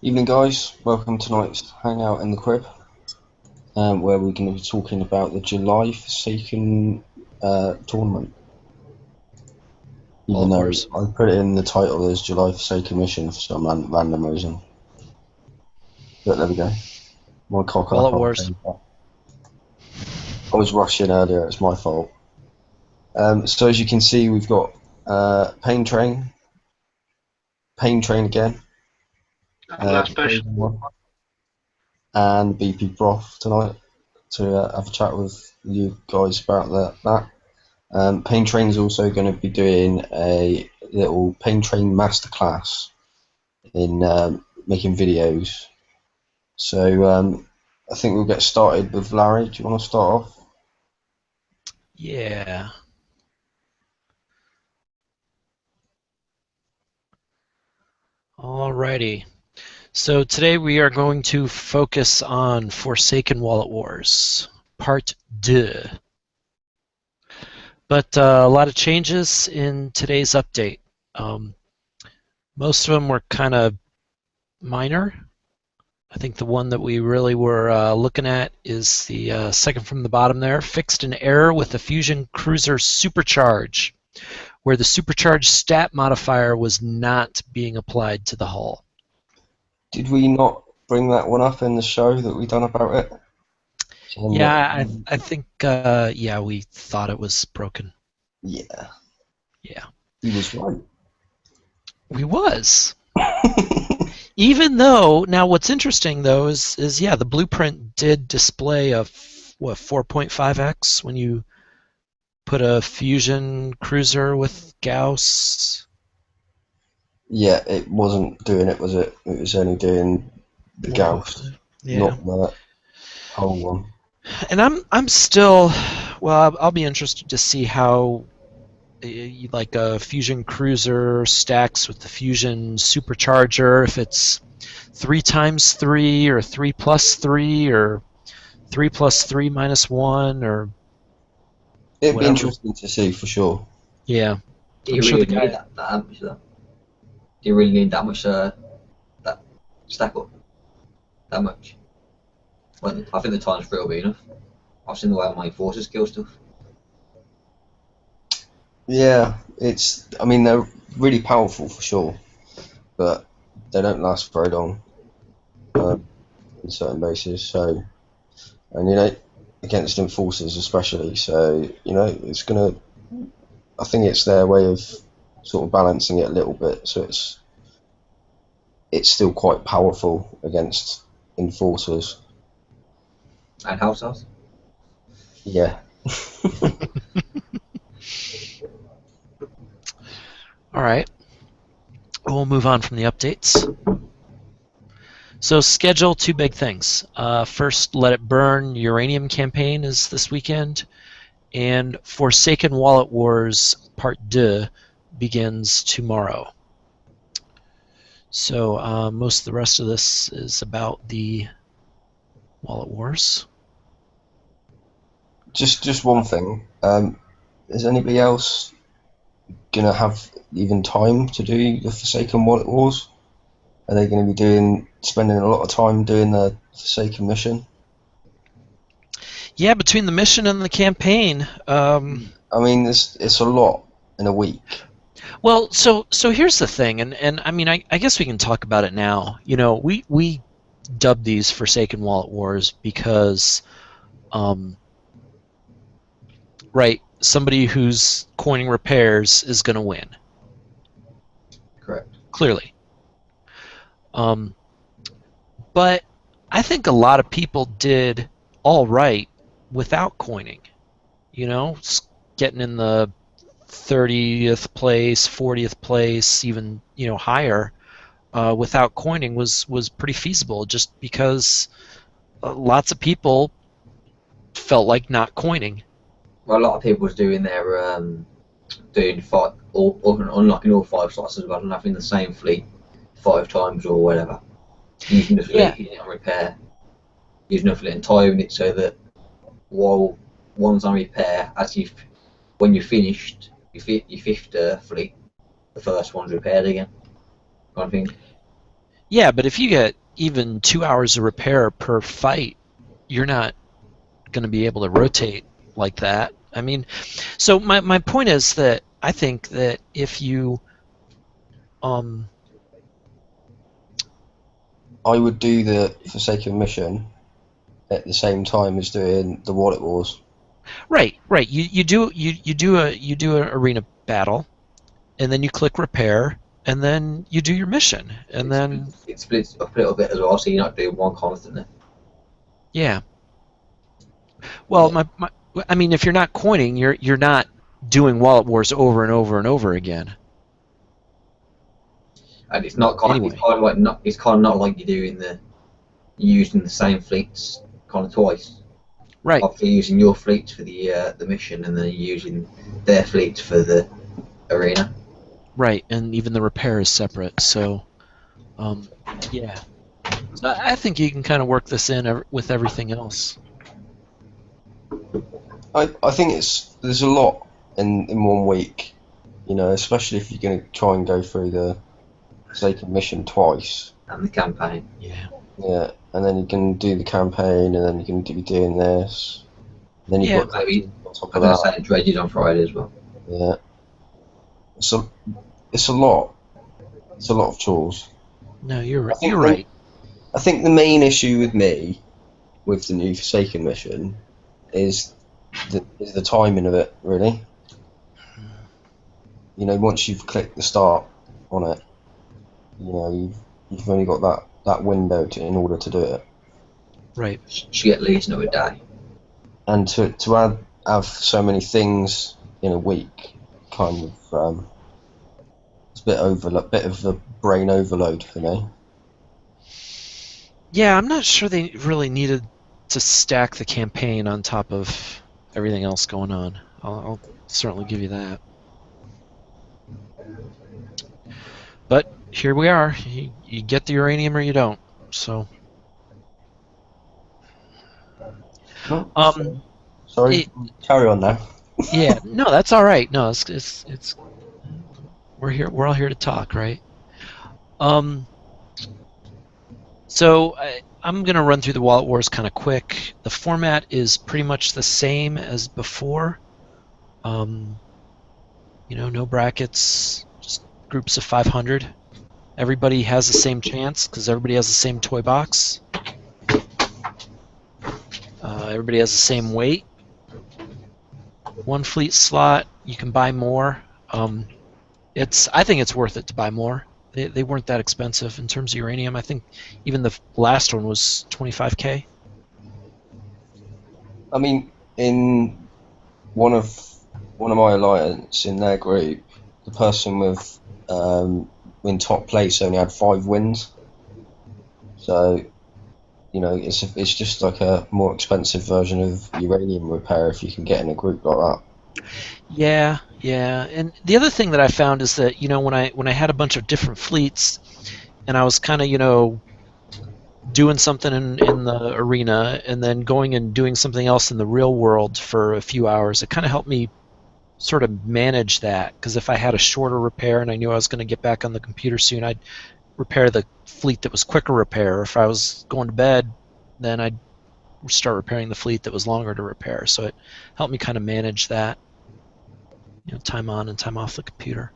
Evening, guys. Welcome to tonight's Hangout in the Crib, where we're going to be talking about the July Forsaken tournament. All Even of though Wars. I put it in the title as July Forsaken Mission for some random reason. But there we go. My cock All up. at Wars. I was rushing earlier. It's my fault. So as you can see, we've got Pain Train again, And last the push. Frozen one, and BP Broth tonight to have a chat with you guys about that. Pain Train is also going to be doing a little Pain Train masterclass in making videos. So I think we'll get started with Larry. Do you want to start off? Yeah. Alrighty. So today we are going to focus on Forsaken Wallet Wars, Part 2. But a lot of changes in today's update. Um, most of them were kind of minor. I think the one that we really were looking at is the second from the bottom there. Fixed an error with the Fusion Cruiser Supercharge, where the supercharged stat modifier was not being applied to the hull. Did we not bring that one up in the show that we done about it? I think yeah, we thought it was broken. Yeah, Yeah, he was right. we was. Even though now, what's interesting though is yeah, the blueprint did display a what 4.5x when you put a fusion cruiser with Gauss. Yeah, it wasn't doing it, was it? It was only doing the Gauss, Yeah, not the whole one. and I'm still well. I'll be interested to see how like a fusion cruiser stacks with the fusion supercharger, if it's 3 times 3 or 3 plus 3 or 3 plus 3 minus 1 or It'd be whatever. interesting to see for sure. Yeah, Do I'm you sure the really need guy. that much though? Do you really need that much that stack up? That much? Well, I think the times three will be enough. I've seen the way my forces kill stuff. Yeah, I mean, they're really powerful for sure, but they don't last very long in certain bases. So, and against enforcers especially. So, I think it's their way of sort of balancing it a little bit. So it's still quite powerful against enforcers. And house cells. Yeah. All right, we'll move on from the updates. So schedule two big things. First, Let It Burn Uranium campaign is this weekend, and Forsaken Wallet Wars Part 2 begins tomorrow. So most of the rest of this is about the Wallet Wars. Just one thing. Is anybody else gonna have even time to do the Forsaken Wallet Wars? Are they going to be spending a lot of time doing the Forsaken mission? Yeah, between the mission and the campaign. I mean, it's a lot in a week. Well, so here's the thing, and I mean, I guess we can talk about it now. You know, we dubbed these Forsaken Wallet Wars because, right, somebody who's coining repairs is going to win. Correct. Clearly. But I think a lot of people did all right without coining. You know, getting in the 30th place, 40th place, even higher without coining was pretty feasible. Just because lots of people felt like not coining. Well, a lot of people was doing their doing unlocking all 5 slots as well, and having the same fleet 5 times or whatever. Using the fleet, using it on repair, using the fleet and timing it so that while one's on repair, when you finished your fifth fleet, the first one's repaired again. Kind of thing. Yeah, but if you get even 2 hours of repair per fight, you're not going to be able to rotate like that. I mean, so my point is that I think that if you um I would do the Forsaken mission at the same time as doing the Wallet Wars. right, you do a arena battle, and then you click repair, and then you do your mission, and then It splits up a little bit as well, so you're not doing one constantly. yeah. Well, Yeah. my I mean, if you're not coining, you're not doing wallet wars over and over and over again. And it's not kind. It's Anyway, kind of like not. It's kind of not like you're doing the using the same fleets kind of twice. right, Obviously, using your fleets for the mission, and then using their fleets for the arena. right, and even the repair is separate. So, um, yeah. So I think you can kind of work this in with everything else. I think there's a lot in 1 week, especially if you're going to try and go through the Forsaken mission twice. And the campaign. Yeah. Yeah, and then you can do the campaign, and then you can be doing this. And then you've Yeah. got Maybe on top I'm of going to that. say Dredges on Friday as well. Yeah, so it's a lot. It's a lot of chores. No, you're I right. think You're right. I think the main issue with me with the new Forsaken mission is the timing of it, really. Once you've clicked the start on it, you've only got that window in order to do it. Right. Should get least another day. And to have so many things in a week, kind of, it's a bit of a brain overload for me. Yeah, I'm not sure they really needed to stack the campaign on top of everything else going on. I'll certainly give you that. But here we are. You get the uranium or you don't. So, No, um, sorry, it, carry on now. yeah, no, that's all right. No, it's we're here. We're all here to talk, right? Um, so I'm gonna run through the Wallet Wars kind of quick. The format is pretty much the same as before. No brackets, just groups of 500. Everybody has the same chance because everybody has the same toy box. Everybody has the same weight. One fleet slot. You can buy more. I think it's worth it to buy more. They weren't that expensive in terms of uranium. I think even the last one was 25K. I mean, in one of my alliance in their group, the person with in top place only had 5 wins. So, it's just like a more expensive version of uranium repair if you can get in a group like that. Yeah. And the other thing that I found is that when I had a bunch of different fleets, and I was kind of doing something in the arena, and then going and doing something else in the real world for a few hours, it kind of helped me sort of manage that. Because if I had a shorter repair and I knew I was going to get back on the computer soon, I'd repair the fleet that was quicker repair. If I was going to bed, then I'd start repairing the fleet that was longer to repair. So it helped me kind of manage that, time on and time off the computer.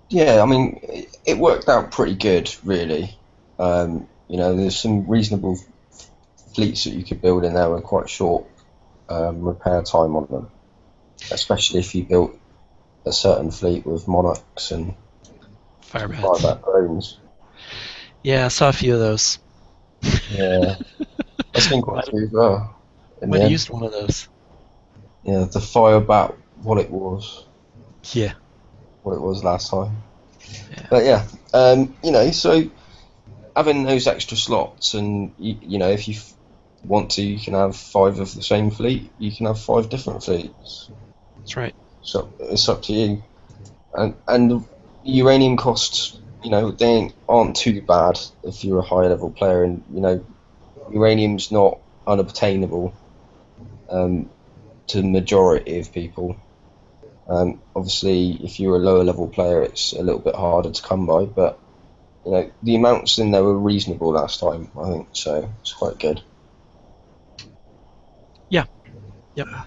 Yeah, I mean, it worked out pretty good, really. There's some reasonable fleets that you could build in there with quite short repair time on them, especially if you built a certain fleet with monarchs and Firebats. drones. Yeah, I saw a few of those. Yeah, I've seen quite a few as well. Might have used one of those. Yeah, the Firebat Wallet Wars. Yeah. What it was last time. Yeah. But yeah, so having those extra slots, and if you want to, you can have 5 of the same fleet. You can have 5 different fleets. That's right. So it's up to you. And the uranium costs, they aren't too bad if you're a high level player, and uranium's not unobtainable to the majority of people. Obviously, if you're a lower level player, it's a little bit harder to come by, but the amounts in there were reasonable last time, I think, so it's quite good. Yeah. Yep. All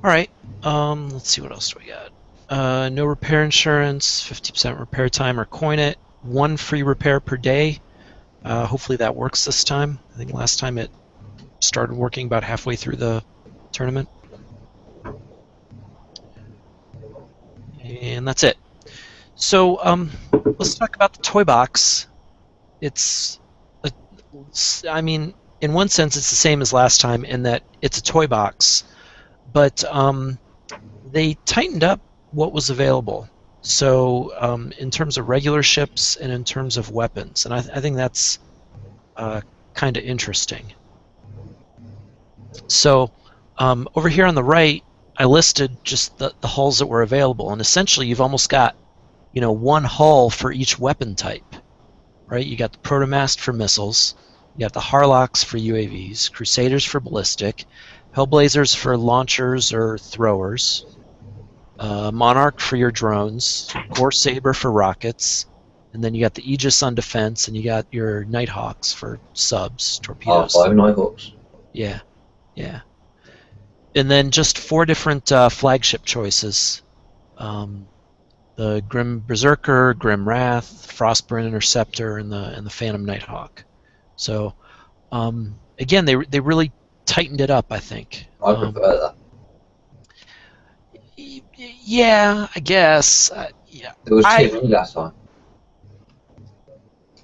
right. Let's see, what else do we got? No repair insurance, 50% repair time or coin it. 1 free repair per day. Hopefully that works this time. I think last time it started working about halfway through the tournament. And that's it. So let's talk about the toy box. I mean, in one sense, it's the same as last time in that it's a toy box, but they tightened up what was available. So in terms of regular ships and in terms of weapons, and I think that's kind of interesting. So over here on the right, I listed just the hulls that were available, and essentially you've almost got one hull for each weapon type, right? You got the Protomast for missiles, you got the Harlocks for UAVs, Crusaders for ballistic, Hellblazers for launchers or throwers, Monarch for your drones, Gore Saber for rockets, and then you got the Aegis on defense, and you got your Nighthawks for subs, torpedoes. R5 Nighthawks. Yeah, yeah. And then just 4 different flagship choices. The Grim Berserker, Grim Wrath, Frostburn Interceptor, and the Phantom Nighthawk. So again, they really tightened it up, I think. I prefer that. Yeah, I guess. Yeah. There was too many last time.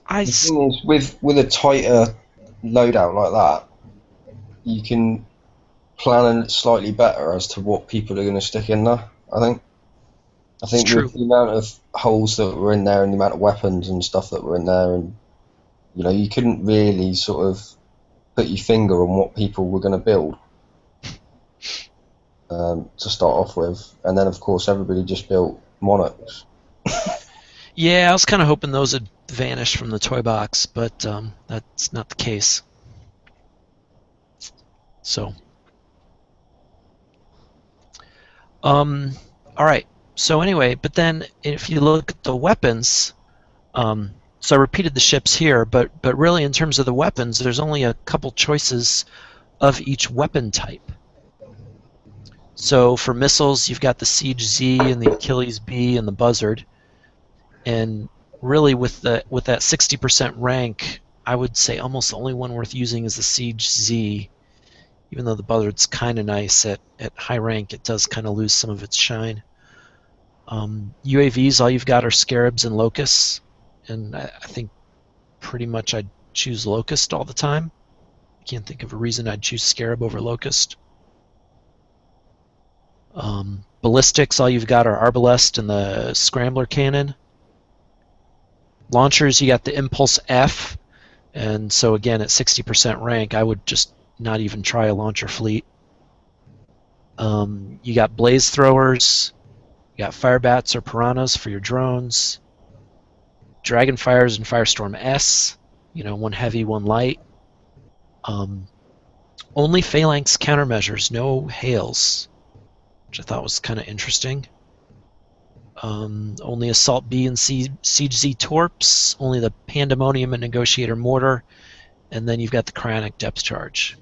The thing is, with a tighter loadout like that, you can plan it slightly better as to what people are going to stick in there, I think. I think with the amount of holes that were in there and the amount of weapons and stuff that were in there, and you couldn't really sort of put your finger on what people were going to build to start off with, and then of course everybody just built Monarchs. Yeah, I was kind of hoping those had vanished from the toy box, but that's not the case. So, all right. So anyway, but then if you look at the weapons, so I repeated the ships here, but really in terms of the weapons, there's only a couple choices of each weapon type. So for missiles, you've got the Siege Z and the Achilles B and the Buzzard, and really with that 60% rank, I would say almost the only one worth using is the Siege Z. Even though the Buzzard's kind of nice, at high rank it does kind of lose some of its shine. UAVs, all you've got are Scarabs and Locusts, and I think pretty much I'd choose Locust all the time. I can't think of a reason I'd choose Scarab over Locust. Ballistics, all you've got are Arbalest and the Scrambler Cannon. Launchers, you got the Impulse F, and so again at 60% rank, I would just not even try a launcher fleet. You got Blaze Throwers, you got Firebats or Piranhas for your drones, Dragonfires and Firestorm S, one heavy, one light. Only Phalanx countermeasures, no Hails, which I thought was kind of interesting. Only Assault B and Siege Z Torps, only the Pandemonium and Negotiator Mortar, and then you've got the Cryonic Depth Charge.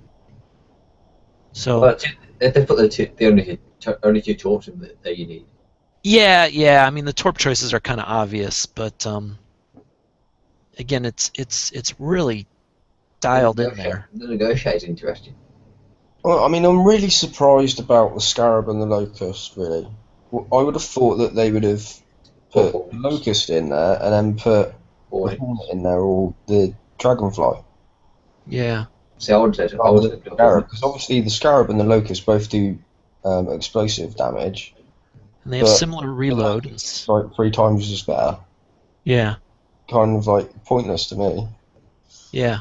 So they put the only two torps in that you need. Yeah. I mean, the torp choices are kind of obvious, but again, it's really dialed in there. The Negotiator's interesting. Well, I mean, I'm really surprised about the Scarab and the Locust, really. I would have thought that they would have put the Locust in there and then put the Hornet in there, or the Dragonfly. Yeah. See, I would say Scarab, because obviously the Scarab and the Locust both do explosive damage. And they have similar reload. It's like 3 times as better. Yeah. Kind of like pointless to me. Yeah.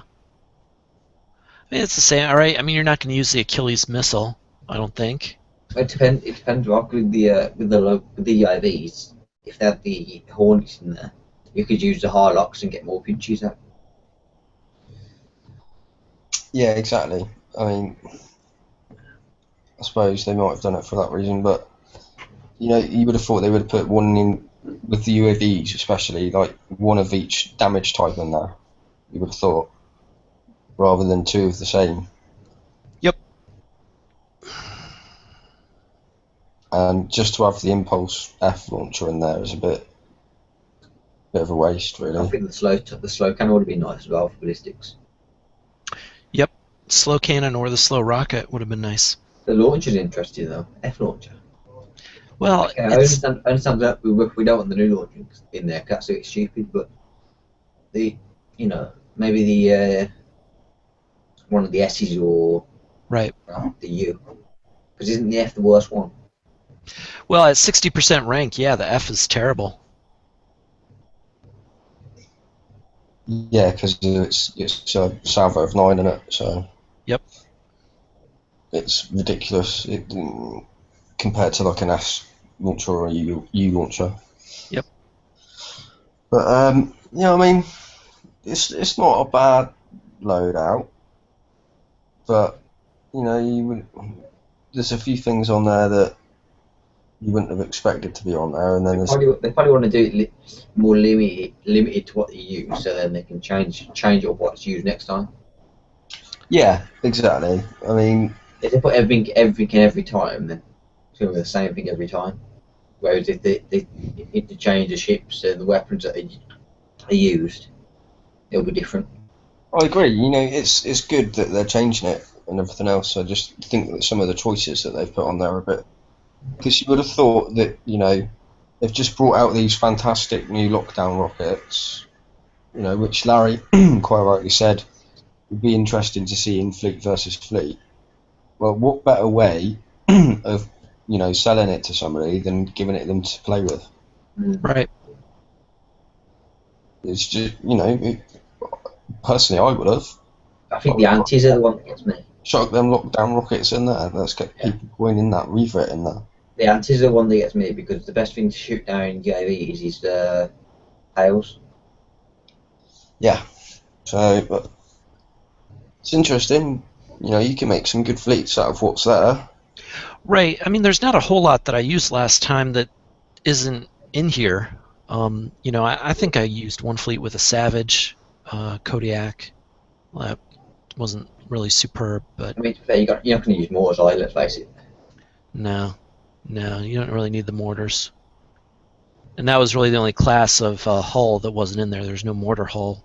I mean, it's the same, all right? I mean, you're not going to use the Achilles missile, I don't think. It depends, Rock, with the UAVs. If they have the Hornets in there, you could use the Harlocks and get more pinches out. Yeah, exactly. I mean, I suppose they might have done it for that reason, but you would have thought they would have put one in with the UAVs, especially, like one of each damage type in there. You would have thought, rather than two of the same. Yep. And just to have the Impulse F launcher in there is a bit of a waste, I really. think the slow cannon would be nice as well for ballistics. Yep. Slow cannon or the slow rocket would have been nice. The launcher's interesting though. F launcher. Well, Okay, it's I understand that we don't want the new launcher in there 'cause that's a bit stupid, but the maybe the one of the S's or right. the U, because isn't the F the worst one? Well, at 60% rank, yeah, the F is terrible. Yeah, because it's a salvo of 9 in it, so Yep. it's ridiculous compared to like an S launcher or a U launcher. Yep. But I mean, it's not a bad loadout, but there's a few things on there that you wouldn't have expected to be on there, and then They probably want to do it more limited to what they use, so then they can change up what's used next time. yeah, exactly. I mean, If they put everything every time, then it's going to be the same thing every time. Whereas if they interchange the ships and the weapons that are used, it'll be different. I agree. It's good that they're changing it and everything else. I just think that some of the choices that they've put on there are a bit, because you would have thought that they've just brought out these fantastic new lockdown rockets, which Larry quite rightly said would be interesting to see in fleet versus fleet. Well, what better way of selling it to somebody than giving it them to play with? Right. It's just personally I would have. I think the antis are the one that gets me. Chuck them lockdown rockets in there. Let's get people going in that, Reaver in there. The antis are the one that gets me because the best thing to shoot down UAVs is the tails. Yeah. So, but it's interesting. You can make some good fleets out of what's there. Right. I mean, there's not a whole lot that I used last time that isn't in here. I think I used one fleet with a Savage, Kodiak. Well, that wasn't really superb, but I mean, to be fair, you're not going to use mortars either, let's face it. no, you don't really need the mortars. And that was really the only class of hull that wasn't in there. There's no mortar hull.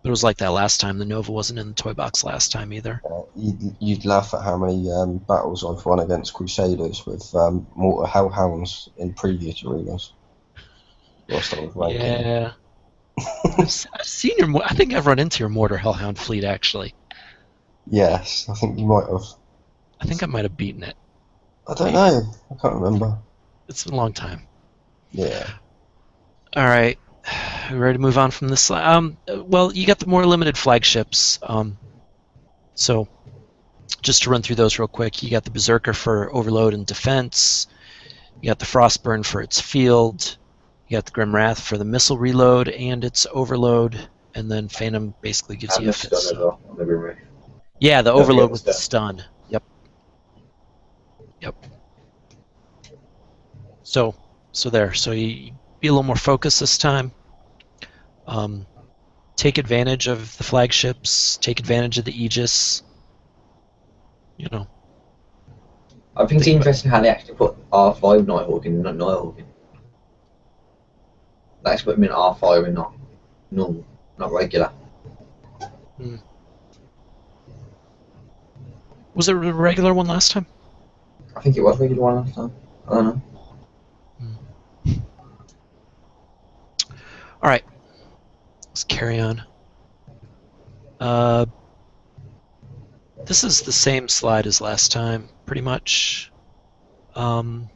But it was like that last time. The Nova wasn't in the toy box last time either. You'd laugh at how many battles I've won against Crusaders with mortar hellhounds in previous arenas. Whilst I was ranking. Yeah. I've seen your. I think I've run into your mortar hellhound fleet actually. Yes, I think you might have. I think I might have beaten it. I don't know. I can't remember. It's been a long time. Yeah. All right. We ready to move on from this slide? Well, you got the more limited flagships. So, just to run through those real quick, you got the Berserker for overload and defense. You got the Frostburn for its field. You got the Grim Wrath for the missile reload and its overload. And then Phantom basically gives you a fit. Stun as well on the Grim Wrath. Yeah, the Don't overload forget with the the stun. Yep. So there. So you be a little more focused this time. Take advantage of the flagships. Take advantage of the Aegis. I think it's interesting how they actually put R5 Nighthawk in, not Nighthawk in. They actually put him in R5 and not normal, not regular. Was it a regular one last time? I think it was regular one last time. I don't know. All right. Let's carry on. This is the same slide as last time, pretty much. Don't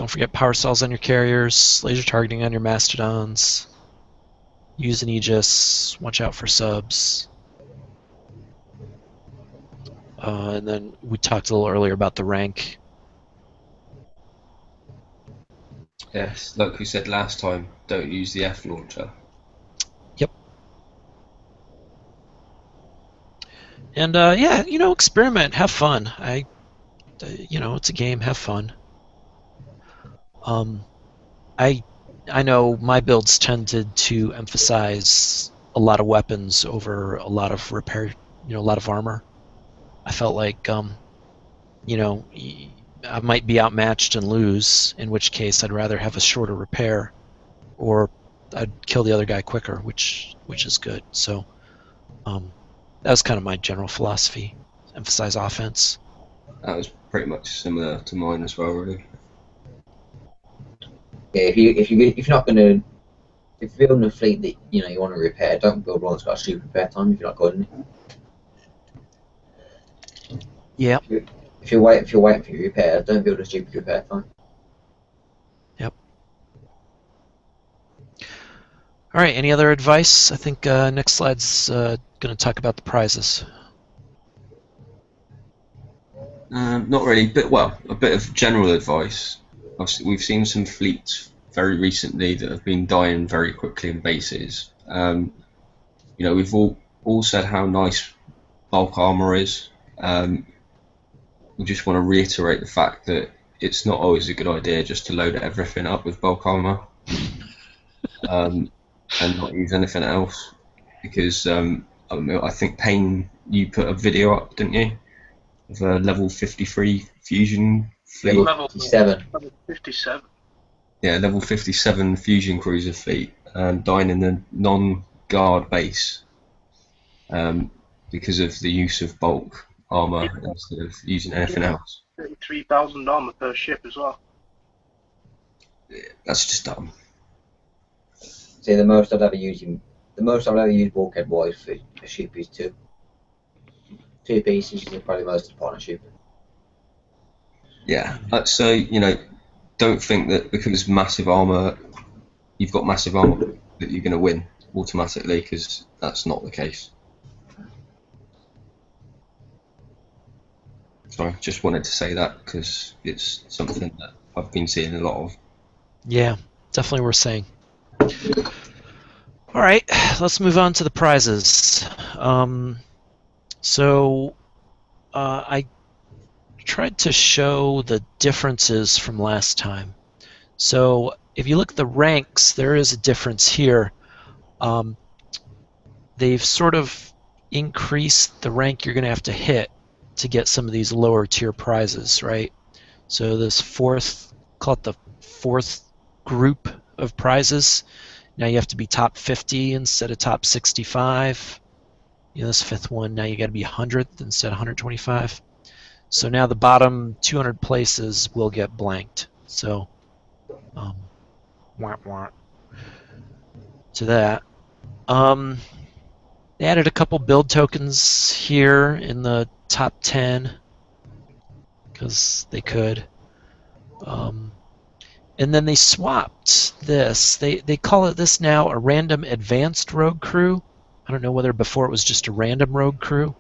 forget power cells on your carriers, laser targeting on your mastodons. Use an Aegis. Watch out for subs. And then we talked a little earlier about the rank. Yes, like we said last time, don't use the F launcher. Yep. And experiment, have fun. It's a game, have fun. I know my builds tended to emphasize a lot of weapons over a lot of repair, a lot of armor. I felt like, I might be outmatched and lose, in which case I'd rather have a shorter repair, or I'd kill the other guy quicker, which is good. So that was kind of my general philosophy. Emphasize offense. That was pretty much similar to mine as well, really. Yeah, if you're not gonna if you're building a fleet that you want to repair, don't build one that's got a stupid repair time if you're not good in it. Yeah. If you're waiting for your repair, don't build a stupid repair time. Yep. All right. Any other advice? I think next slide's going to talk about the prizes. Not really, but well, a bit of general advice. Obviously, we've seen some fleets very recently that have been dying very quickly in bases. We've all said how nice bulk armor is. We just want to reiterate the fact that it's not always a good idea just to load everything up with bulk armor and not use anything else, because I think Payne, you put a video up, didn't you, of a level 53 fusion fleet? Level 57. Level 57. Yeah, level 57 fusion cruiser fleet dying in the non-guard base because of the use of bulk armor instead of using anything else. 33,000 armor per ship as well. That's just dumb. See, the most I've ever used bulkhead wise for a ship is two pieces. Is probably most of the partnership. Yeah, so don't think that because you've got massive armor that you're going to win automatically, because that's not the case. Sorry, just wanted to say that because it's something that I've been seeing a lot of. Yeah, definitely worth saying. All right, let's move on to the prizes. I tried to show the differences from last time. So if you look at the ranks, there is a difference here. They've sort of increased the rank you're going to have to hit to get some of these lower tier prizes, right? So this call it the fourth group of prizes. Now you have to be top 50 instead of top 65. This fifth one, now you got to be 100th instead of 125. So now the bottom 200 places will get blanked. So, to that. They added a couple build tokens here in the top 10 because they could. And then they swapped this. They call it this now a random advanced rogue crew. I don't know whether before it was just a random rogue crew.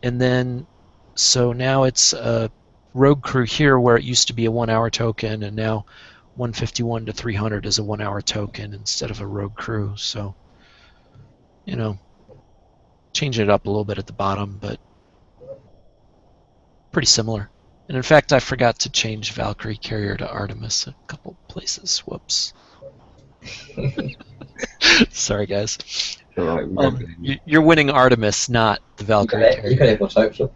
And then, so now it's a rogue crew here where it used to be a 1 hour token, and now 151 to 300 is a 1 hour token instead of a rogue crew. So, change it up a little bit at the bottom, but pretty similar. And in fact, I forgot to change Valkyrie Carrier to Artemis a couple places. Whoops. Sorry, guys. All right, you're winning Artemis, not the Valkyrie Carrier. You can have one hope so.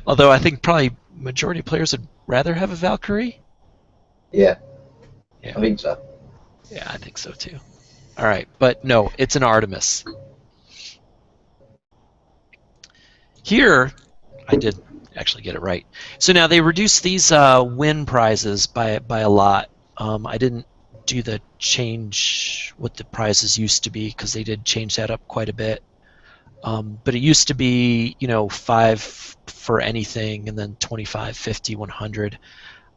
Although I think probably majority of players would rather have a Valkyrie. Yeah. Yeah. I think so. Yeah, I think so too. All right, but no, it's an Artemis. Here, I did actually get it right. So now they reduced these win prizes by a lot. I didn't do the change what the prizes used to be because they did change that up quite a bit. But it used to be 5 for anything and then 25, 50, 100.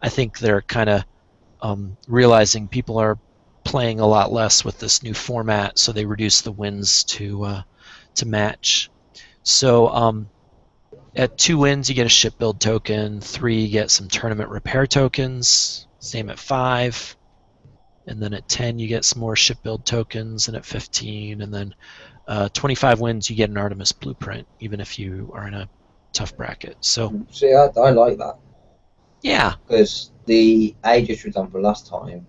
I think they're kind of realizing people are playing a lot less with this new format, so they reduced the wins to match. So at 2 wins, you get a ship build token. 3, you get some tournament repair tokens. Same at 5. And then at 10, you get some more ship build tokens. And at 15, and then 25 wins, you get an Artemis blueprint, even if you are in a tough bracket. So, see, I like that. Yeah. Because the Aegis, for example, last time,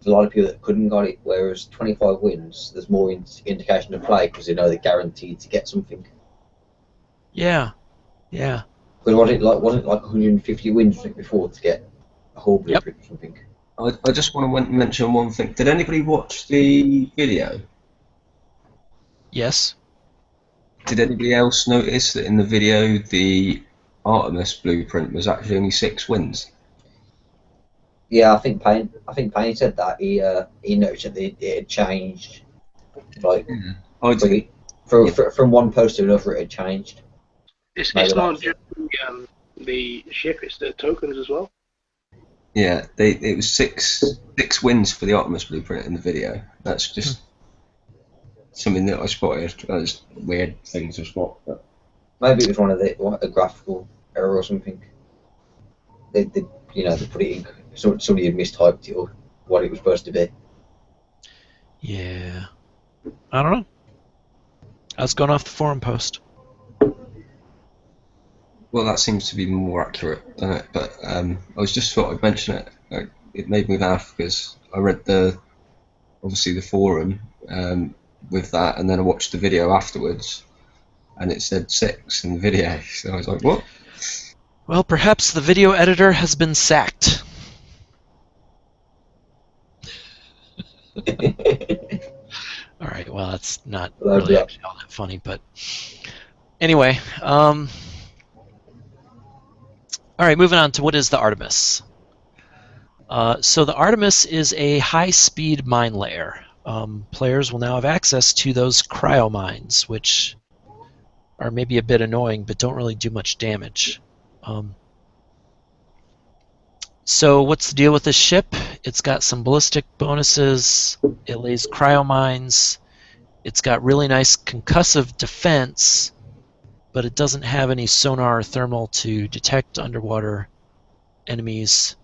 a lot of people that couldn't got it. Whereas 25 wins, there's more indication of play because they know they're guaranteed to get something. Yeah, yeah. Because wasn't it like 150 wins before to get a whole blueprint or something? I just want to mention one thing. Did anybody watch the video? Yes. Did anybody else notice that in the video the Artemis blueprint was actually only 6 wins? Yeah, I think Payne said that he noticed that it had changed, like I did. from one post to another, it had changed. It's Maybe not that's just the ship; it's the tokens as well. Yeah, it was six wins for the Artemis blueprint in the video. That's just something that I spotted. That's a weird thing to spot. But maybe it was one of a graphical error or something. They put it in. Somebody had mistyped it or what it was supposed to be. Yeah. I don't know. I was going off the forum post. well, that seems to be more accurate, doesn't it? But I was just thought I'd mention it. It made me laugh because I read obviously the forum with that, and then I watched the video afterwards, and it said 6 in the video. So I was like, what? Well, perhaps the video editor has been sacked. All right, well, that's not really actually all that funny, but anyway. All right, moving on to what is the Artemis. So the Artemis is a high-speed mine layer. Players will now have access to those cryo mines, which are maybe a bit annoying, but don't really do much damage. So what's the deal with this ship? It's got some ballistic bonuses. It lays cryo mines. It's got really nice concussive defense, but it doesn't have any sonar or thermal to detect underwater enemies.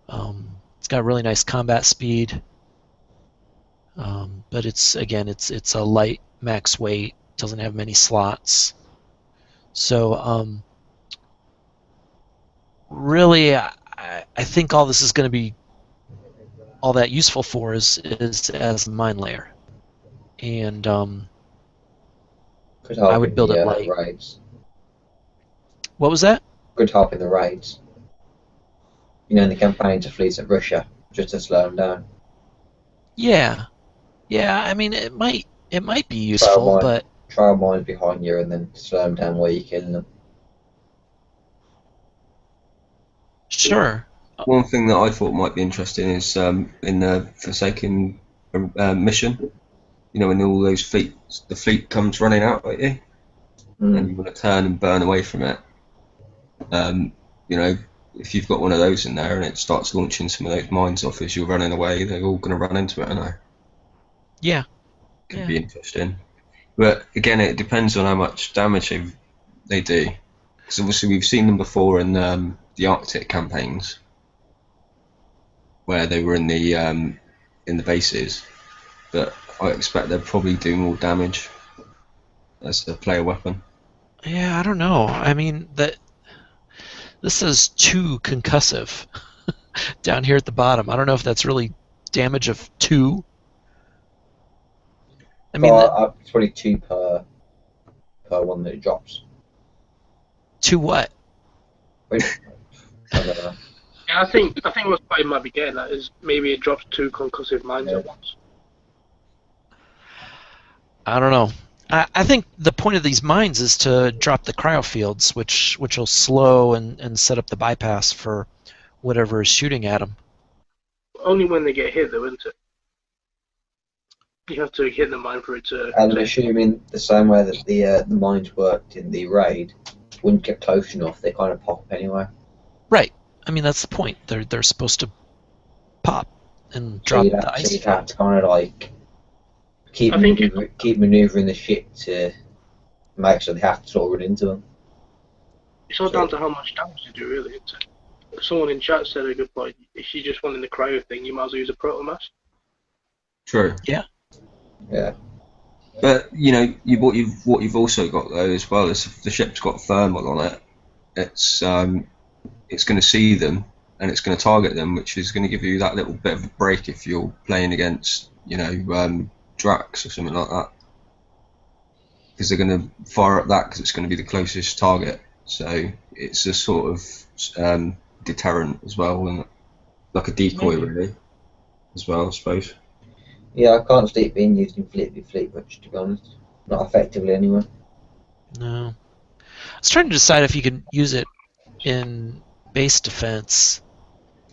It's got really nice combat speed, but it's a light max weight. Doesn't have many slots. So really, I think all this is going to be all that useful for is as a mine layer, and Could help I would in build the it light. raids. What was that? Could help in the raids. In the campaign to fleets at Russia, just to slow them down. Yeah. I mean, it might be useful, but trial mines behind you and then slow them down while you're killing them. sure. One thing that I thought might be interesting is in the Forsaken mission. When all those the fleet comes running out at you, and you want to turn and burn away from it. If you've got one of those in there and it starts launching some of those mines off as you're running away, they're all going to run into it, aren't they? Yeah. Could be interesting. But again, it depends on how much damage they do. Because obviously we've seen them before in the Arctic campaigns, where they were in the bases. But I expect they'll probably do more damage as a player weapon. Yeah, I don't know. I mean, this says 2 concussive down here at the bottom. I don't know if that's really damage of 2. I mean, it's probably 2 per one that it drops. 2 what? I don't know. Yeah, I think what I might be getting at is maybe it drops 2 concussive mines at once. I don't know. I think the point of these mines is to drop the cryo fields, which will slow and set up the bypass for whatever is shooting at them. Only when they get hit, though, isn't it? You have to hit the mine for it to. And I'm assuming the same way that the mines worked in the raid, when you get close enough, they kind of pop anyway. Right. I mean, that's the point. They're supposed to pop and drop the ice. So you'd have to kind of like keep maneuvering the ship to make sure they have to sort of run into them. It's all down to how much damage you do, really, isn't it? Someone in chat said a good point. If you just wanted the cryo thing, you might as well use a protomass. True. Yeah. Yeah. But what you've also got though as well is if the ship's got thermal on it, it's going to see them and it's going to target them, which is going to give you that little bit of a break if you're playing against, Drax or something like that, because they're going to fire at that because it's going to be the closest target. So it's a sort of deterrent as well, and like a decoy really, as well, I suppose. Yeah, I can't see it being used in Fleet v Fleet much, to be honest. Not effectively, anyway. No. I was trying to decide if you could use it in base defense.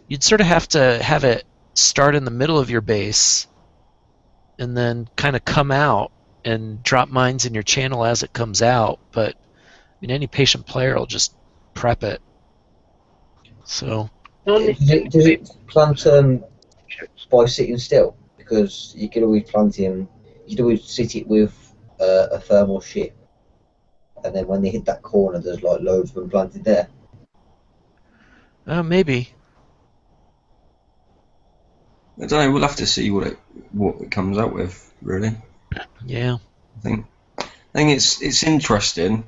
You'd sort of have to have it start in the middle of your base and then kind of come out and drop mines in your channel as it comes out. But I mean, any patient player will just prep it. So Does it plant by sitting still? Because you could always plant him. You could always sit it with a thermal ship, and then when they hit that corner, there's like loads of them planted there. maybe. I don't know. We'll have to see what it comes out with, really. Yeah. I think it's interesting.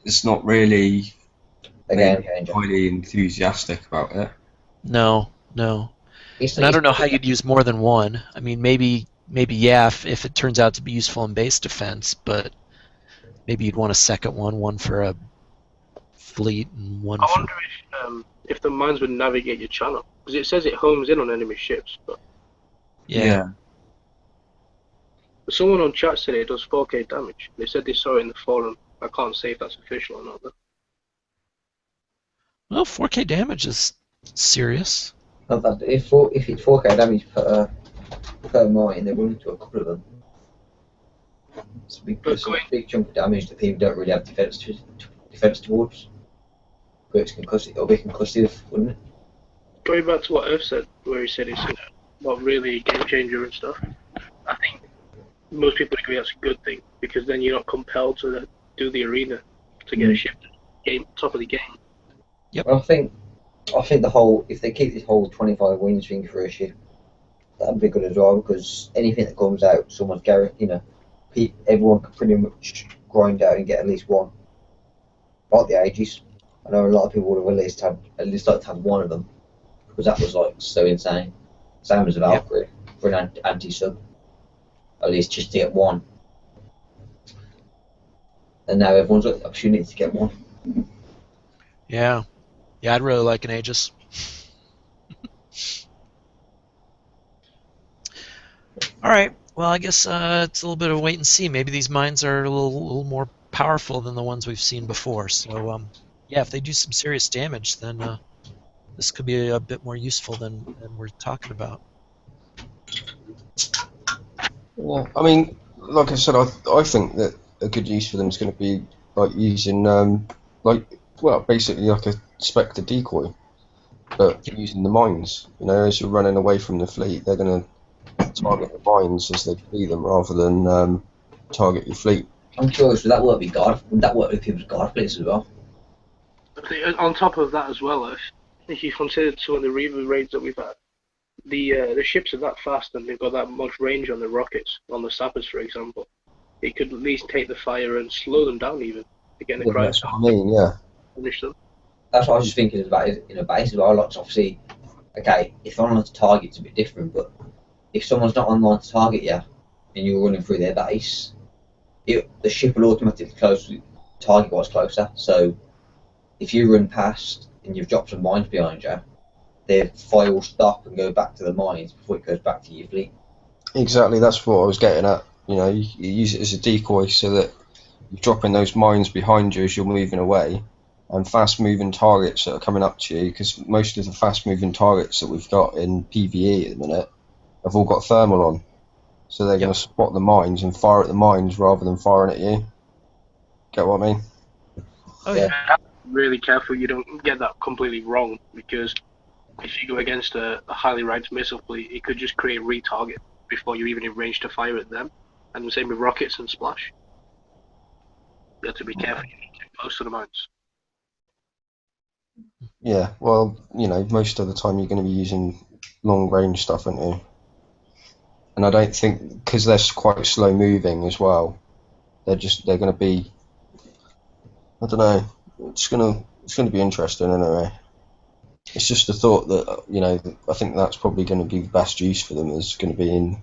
It's not really Again, changer. highly enthusiastic about it. No. And I don't know how you'd use more than one. I mean, maybe yeah, if it turns out to be useful in base defense, but maybe you'd want a second one for a fleet and one I for... wonder if the mines would navigate your channel, because it says it homes in on enemy ships. But Yeah. someone on chat said it does 4K damage. They said they saw it in the forum. I can't say if that's official or not, though. Well, 4K damage is serious. Not that if it's 4K damage per mine, they run into a couple of them. It's a big chunk of damage that people don't really have defense towards. But it'll be concussive, wouldn't it? Going back to what Earth said, where he said it's not really a game changer and stuff, I think most people agree that's a good thing, because then you're not compelled to do the arena to get a ship top of the game. Yep. Well, I think if they keep this whole 25 wins thing for a ship, that'd be good as well, because anything that comes out, someone's guaranteed, everyone can pretty much grind out and get at least one. Like the Aegis, I know a lot of people would have at least like to have one of them, because that was like so insane. Same as a Valkyrie for an anti-sub, at least just to get one. And now everyone's got the opportunity to get one. Yeah, I'd really like an Aegis. All right. Well, I guess it's a little bit of wait and see. Maybe these mines are a little more powerful than the ones we've seen before. So, yeah, if they do some serious damage, then this could be a bit more useful than we're talking about. Yeah, I mean, like I said, I think that a good use for them is going to be like using basically like a Spectre decoy, but using the mines. As you're running away from the fleet, they're going to target the mines as they see them, rather than target your fleet. I'm curious, would that work with people's guard fleets as well? On top of that as well, if you considered some of the Reaver raids that we've had, the ships are that fast and they've got that much range on the rockets, on the sappers for example. It could at least take the fire and slow them down even to get the That's what I mean, yeah. Finish them. That's what I was just thinking about in a base as well. Lots obviously, okay, if they're online to target, it's a bit different, but if someone's not online to target you and you're running through their base, the ship will automatically target what's closer. So if you run past and you've dropped some mines behind you, their fire will stop and go back to the mines before it goes back to your fleet. Exactly, that's what I was getting at. You use it as a decoy so that you're dropping those mines behind you as you're moving away, and fast-moving targets that are coming up to you, because most of the fast-moving targets that we've got in PvE at the minute have all got thermal on. So they're going to spot the mines and fire at the mines rather than firing at you. Get what I mean? Oh, yeah. Really careful you don't get that completely wrong, because if you go against a highly ranked missile fleet, it could just create retarget before you're even in range to fire at them. And the same with rockets and splash. You have to be careful you don't get close to the mines. Yeah, well, most of the time you're going to be using long-range stuff, aren't you? And I don't think, because they're quite slow-moving as well, they're going to be, I don't know, it's going to be interesting anyway. It's just a thought that I think that's probably going to be the best use for them is going to be in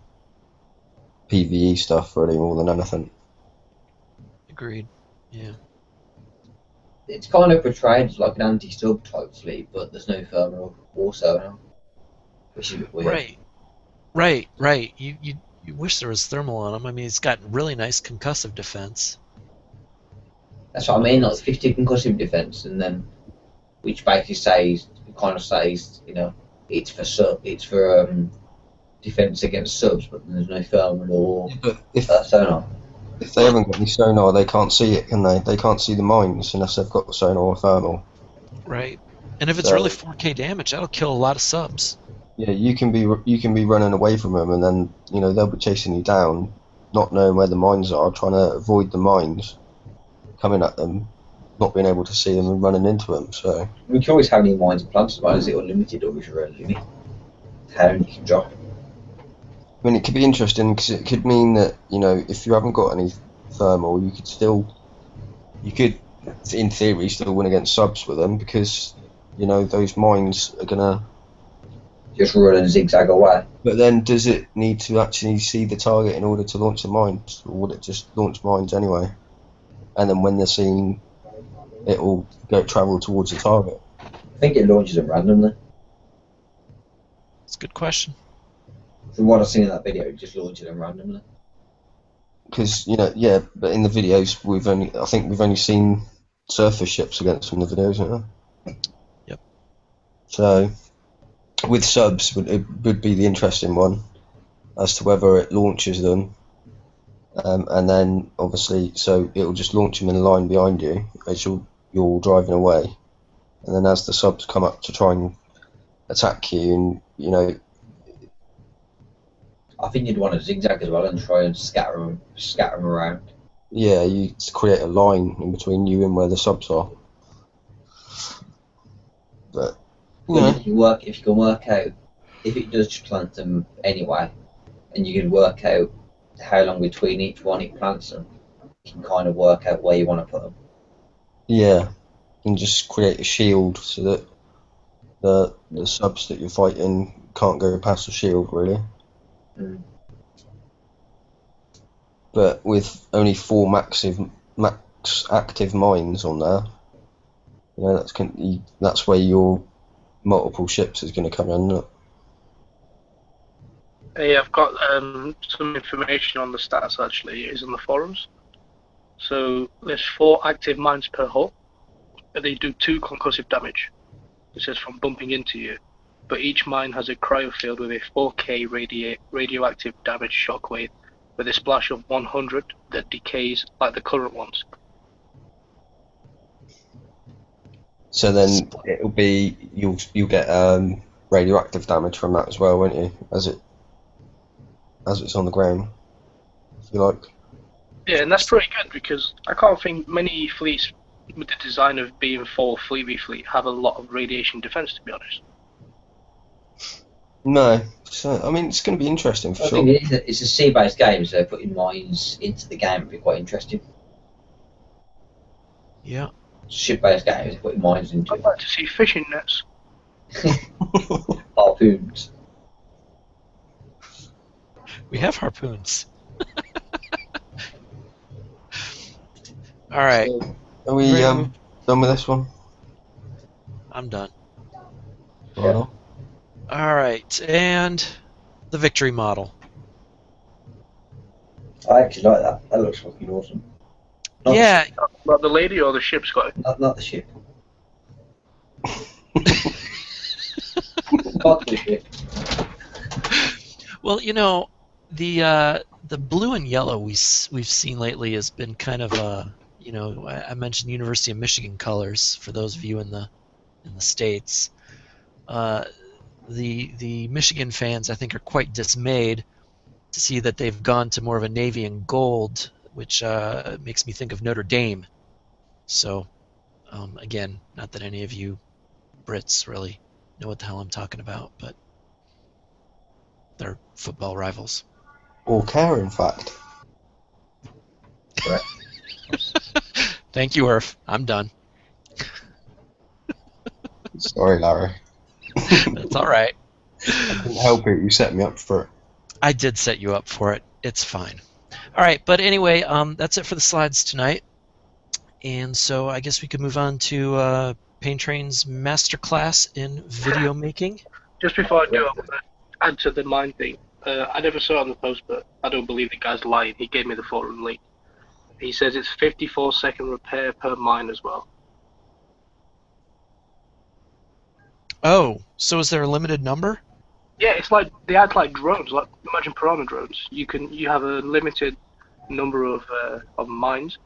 PvE stuff really more than anything. Agreed. Yeah. It's kind of portrayed as like an anti-sub type fleet, but there's no thermal or sonar, which is a bit weird. Right. You wish there was thermal on them. I mean, it's got really nice concussive defense. That's what I mean, like 50 concussive defense, and then which basically says, it's for defense against subs, but there's no thermal or But sonar. if they haven't got any sonar, they can't see it, can they? They can't see the mines unless they've got sonar or thermal. Right. And if it's So really 4K damage, that'll kill a lot of subs. yeah, you can be running away from them, and then they'll be chasing you down, not knowing where the mines are, trying to avoid the mines coming at them, not being able to see them and running into them. So We can always have any mines and plants as well. Is it unlimited or is there a limit? How many you can drop? I mean, it could be interesting because it could mean that if you haven't got any thermal, you could in theory still win against subs with them because those mines are gonna. Just run and zigzag away. But then, does it need to actually see the target in order to launch the mines, or would it just launch mines anyway? And then when they're seen, it will go travel towards the target. I think it launches them randomly. It's a good question. From what I've seen in that video, it just launches them randomly. Because yeah, but in the videos I think we've only seen surface ships against them in the videos, haven't we? Yep. So with subs, it would be the interesting one as to whether it launches them, and then obviously, so it will just launch them in a line behind you as you're driving away, and then as the subs come up to try and attack you, and I think you'd want to zigzag as well and try and scatter them around. yeah, you create a line in between you and where the subs are. But If you can work out if it does plant them anyway, and you can work out how long between each one it plants them, you can kind of work out where you want to put them. yeah, and just create a shield so that the subs that you're fighting can't go past the shield really. Mm. But with only 4 max active mines on there, that's where your multiple ships is going to come in. Isn't it? Hey, I've got some information on the stats actually. It is in the forums. So there's 4 active mines per hull, and they do 2 concussive damage. It says from bumping into you. But each mine has a cryo field with a 4K radioactive damage shockwave with a splash of 100 that decays like the current ones. So then it'll be you'll get radioactive damage from that as well, won't you? As it's on the ground, if you like. Yeah, and that's pretty good because I can't think many fleets with the design of being full fleet v fleet have a lot of radiation defense, to be honest. No, so I mean it's going to be interesting for I sure. think it's a sea-based game, so putting mines into the game would be quite interesting. Yeah. Ship-based games, putting mines into I'd like to see fishing nets. harpoons. We have harpoons. All right. So, are we done with this one? I'm done. Right on. All right. And the victory model. I actually like that. That looks fucking awesome. Not Yeah. About the lady or the ship, Scott? not the ship. Not the ship. Well, the blue and yellow we've seen lately has been kind of I mentioned University of Michigan colors for those of you in the States. The Michigan fans, I think, are quite dismayed to see that they've gone to more of a navy and gold, which makes me think of Notre Dame. So, again, not that any of you Brits really know what the hell I'm talking about, but they're football rivals. Or care, in fact. Right. Thank you, Irf. I'm done. Sorry, Larry. That's all right. I couldn't help it. You set me up for it. I did set you up for it. It's fine. All right, but anyway, that's it for the slides tonight. And so I guess we could move on to Pain Train's masterclass in video making. Just before I do, I want to add to the mine thing. I never saw it on the post, but I don't believe the guy's lying. He gave me the forum link. He says it's 54-second repair per mine as well. Oh, so is there a limited number? Yeah, it's like they act like drones. Like imagine piranha drones. You have a limited number of mines,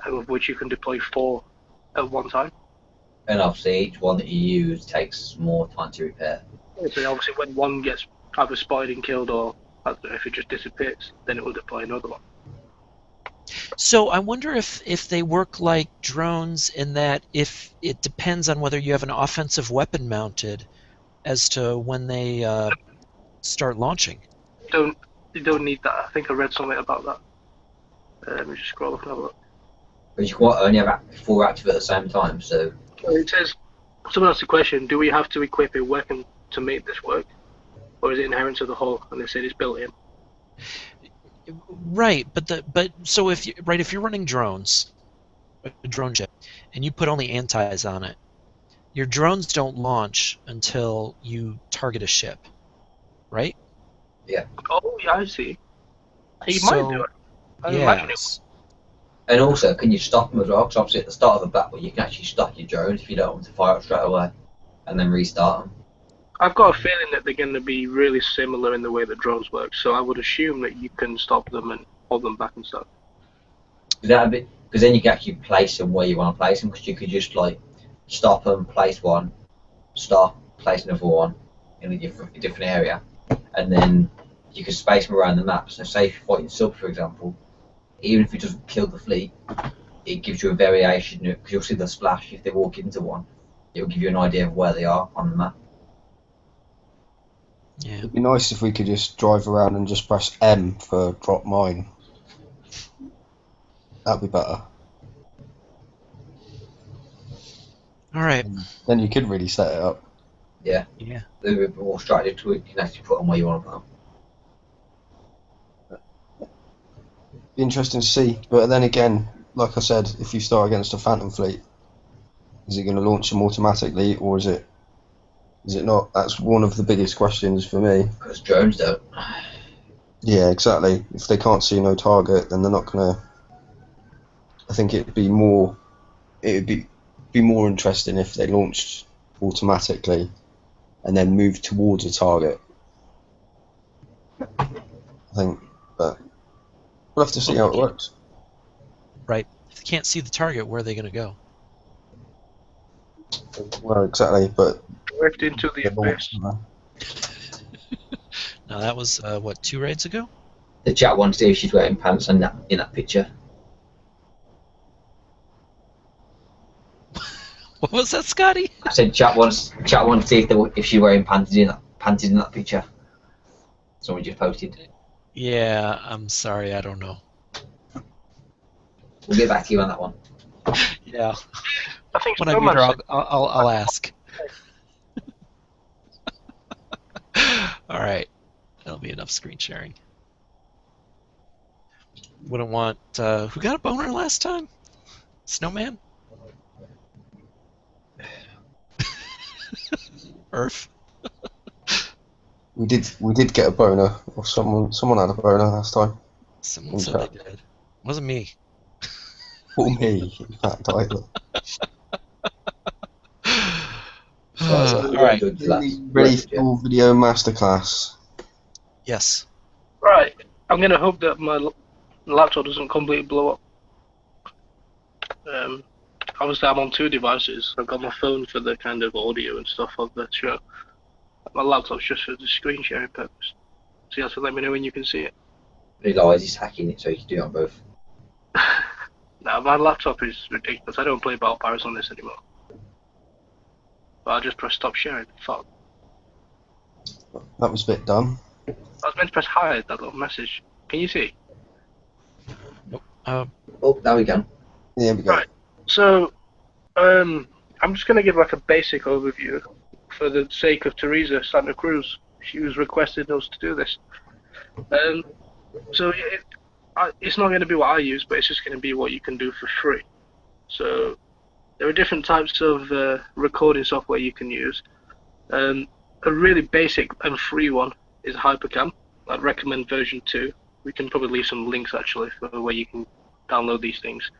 of which you can deploy 4 at one time. And obviously, each one that you use takes more time to repair. So obviously, when one gets either spotted and killed, or I don't know, if it just disappears, then it will deploy another one. So I wonder if they work like drones in that if it depends on whether you have an offensive weapon mounted as to when they start launching. You don't need that. I think I read something about that. Let me just scroll up and have a look. But you can only have 4 active at the same time, so... It says, someone asked the question, do we have to equip a weapon to make this work? Or is it inherent to the hull? And they said it's built in. Right, but so if you're running drones, a drone ship, and you put only antis on it, your drones don't launch until you target a ship, right? Oh, yeah, I see. You So, might do it. I imagine it. yes. And also, can you stop them as well? Because obviously at the start of the battle, you can actually stop your drones if you don't want to fire it straight away, and then restart them. I've got a feeling that they're going to be really similar in the way that drones work, so I would assume that you can stop them and hold them back and stuff. Because then you can actually place them where you want to place them, because you could just like stop them, place one, stop, place another one in a different area, and then you can space them around the map. So say if you're fighting sub, for example, even if it doesn't kill the fleet, it gives you a variation, because you'll see the splash if they walk into one. It will give you an idea of where they are on the map. Yeah. It'd be nice if we could just drive around and just press M for drop mine. That'd be better. All right. Then you could really set it up. Yeah. Yeah. They're a bit more strategic to it. You can actually put them where you want to put them. Be interesting to see. But then again, like I said, if you start against a Phantom fleet, is it going to launch them automatically, or is it not? That's one of the biggest questions for me. Because drones don't. Yeah, exactly. If they can't see no target, then they're not going to. I think it'd be more interesting if they launched automatically and then moved towards a target. I think, but we'll have to see how it works. Right. If they can't see the target, where are they going to go? Well, exactly, but Drift into the abyss. Now that was what, 2 raids ago? The chat wants to see if she's wearing pants in that picture. What was that, Scotty? I said chat wants to see if she's wearing panties in that picture. Someone just posted. Yeah, I'm sorry, I don't know. We'll get back to you on that one. Yeah. I think When I so meet her, much. I'll ask. All right, that'll be enough screen sharing. Wouldn't want. Who got a boner last time? Snowman? Earth? we did get a boner, or someone had a boner last time. Someone said they did. Wasn't me. Or me, in fact, either. All right. Ready for video masterclass. Yes. Right. I'm going to hope that my laptop doesn't completely blow up. Obviously, I'm on 2 devices. I've got my phone for the kind of audio and stuff of the show. My laptop's just for the screen sharing purpose. So you have to let me know when you can see it. Realize he's hacking it so you can do it on both. Now, my laptop is ridiculous. I don't play Battle Pirates on this anymore. But I'll just press stop sharing. Fuck. That was a bit dumb. I was meant to press hide, that little message. Can you see? Nope. Oh, there we go. Yeah, we go. Right. So, I'm just going to give like a basic overview for the sake of Teresa Santa Cruz. She was requesting us to do this. So it's not going to be what I use, but it's just going to be what you can do for free. So there are different types of recording software you can use. A really basic and free one is Hypercam. I'd recommend version 2. We can probably leave some links actually for where you can download these things.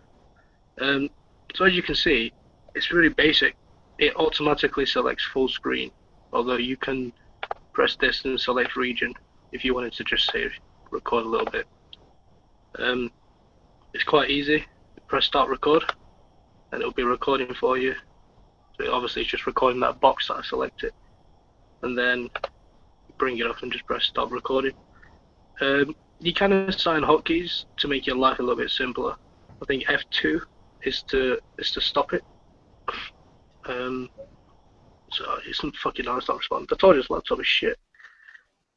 So as you can see, it's really basic. It automatically selects full screen, although you can press this and select region if you wanted to just say record a little bit. It's quite easy. Press start record and it'll be recording for you. So obviously it's just recording that box that I selected, and then bring it up and just press stop recording. You can assign hotkeys to make your life a little bit simpler. I think F2 is to stop it. So it's fucking nice not respond. I told you this laptop is shit.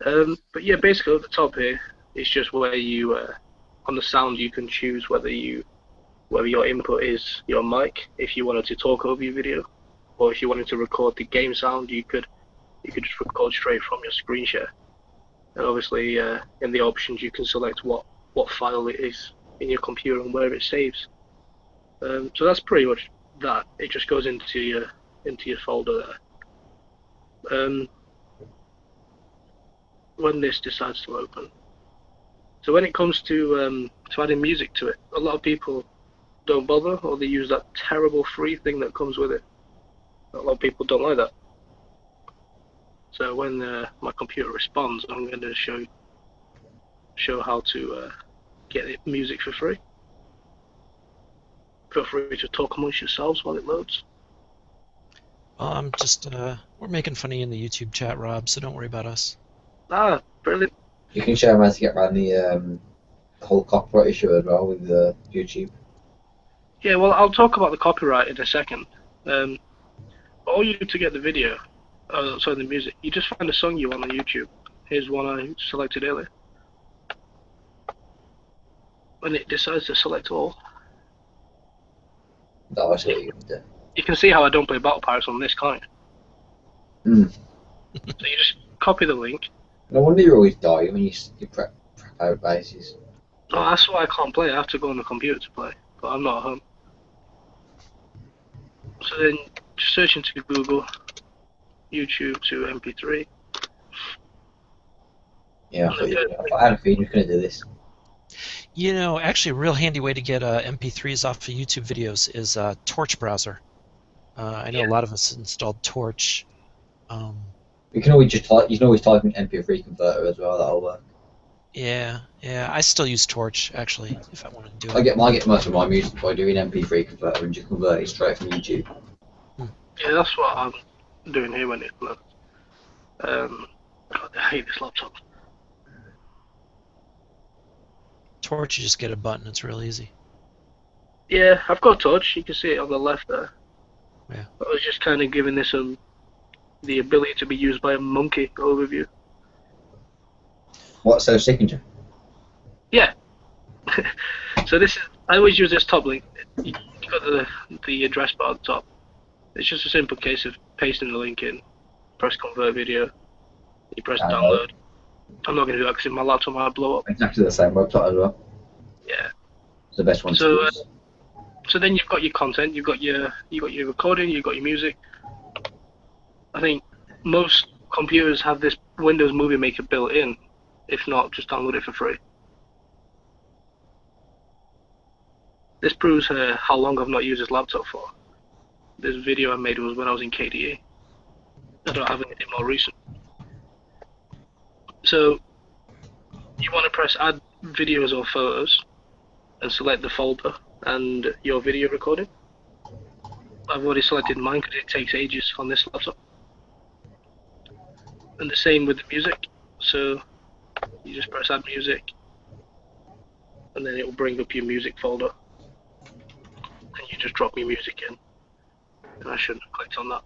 But yeah, basically at the top here, it's just where you on the sound you can choose whether your input is your mic if you wanted to talk over your video, or if you wanted to record the game sound, you could just record straight from your screen share. And obviously in the options you can select what file it is in your computer and where it saves. So that's pretty much that. It just goes into your folder there. When this decides to open. So when it comes to adding music to it, a lot of people don't bother, or they use that terrible free thing that comes with it. A lot of people don't like that. So when my computer responds, I'm going to show how to get it music for free. Feel free to talk amongst yourselves while it loads. Well, I'm just we're making fun of you in the YouTube chat, Rob, so don't worry about us. Ah, brilliant. You can show them how to get around the whole copyright issue as well with YouTube. Yeah, well, I'll talk about the copyright in a second. All you do to get the video, the music, you just find a song you want on YouTube. Here's one I selected earlier. When it decides to select all, No, I see what you can do. you can see how I don't play Battle Pirates on this, can't you? So you just copy the link. No wonder you always die when you prep out bases. Oh, that's why I can't play. I have to go on the computer to play, but I'm not at home. So then, just search into Google, YouTube to MP3. Yeah, I had a feeling you were going to do this. You know, actually, a real handy way to get MP3s off of YouTube videos is Torch browser. I know a lot of us installed Torch. You can always you can always type in MP3 converter as well. That'll work. Yeah, I still use Torch actually if I want to do it. I get most of my music by doing MP3 converter and just convert it straight from YouTube. Yeah, that's what I'm doing here when it loads. God, I hate this laptop. Torch, you just get a button. It's real easy. Yeah, I've got Torch. You can see it on the left there. Yeah. I was just kind of giving this the ability to be used by a monkey overview. What's so sickening? Yeah. So I always use this top link. You got the address bar at the top. It's just a simple case of pasting the link in, press convert video, you press download. I'm not going to do that because my laptop might blow up. Exactly the same website as well. Yeah. It's the best one to use. So then you've got your content, you've got your recording, you've got your music. I think most computers have this Windows Movie Maker built in. If not, just download it for free. This proves how long I've not used this laptop for. This video I made was when I was in KDE. I don't have anything more recent. So you want to press add videos or photos and select the folder and your video recording. I've already selected mine because it takes ages on this laptop. And the same with the music. So you just press add music and then it will bring up your music folder. And you just drop your music in. And I shouldn't have clicked on that.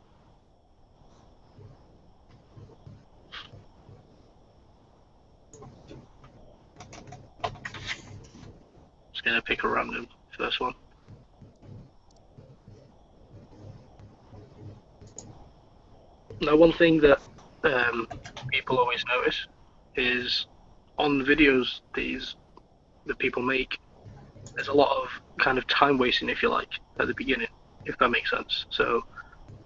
Just going to pick a random first one. Now, one thing that people always notice is on videos that people make, there's a lot of kind of time wasting, if you like, at the beginning, if that makes sense. So,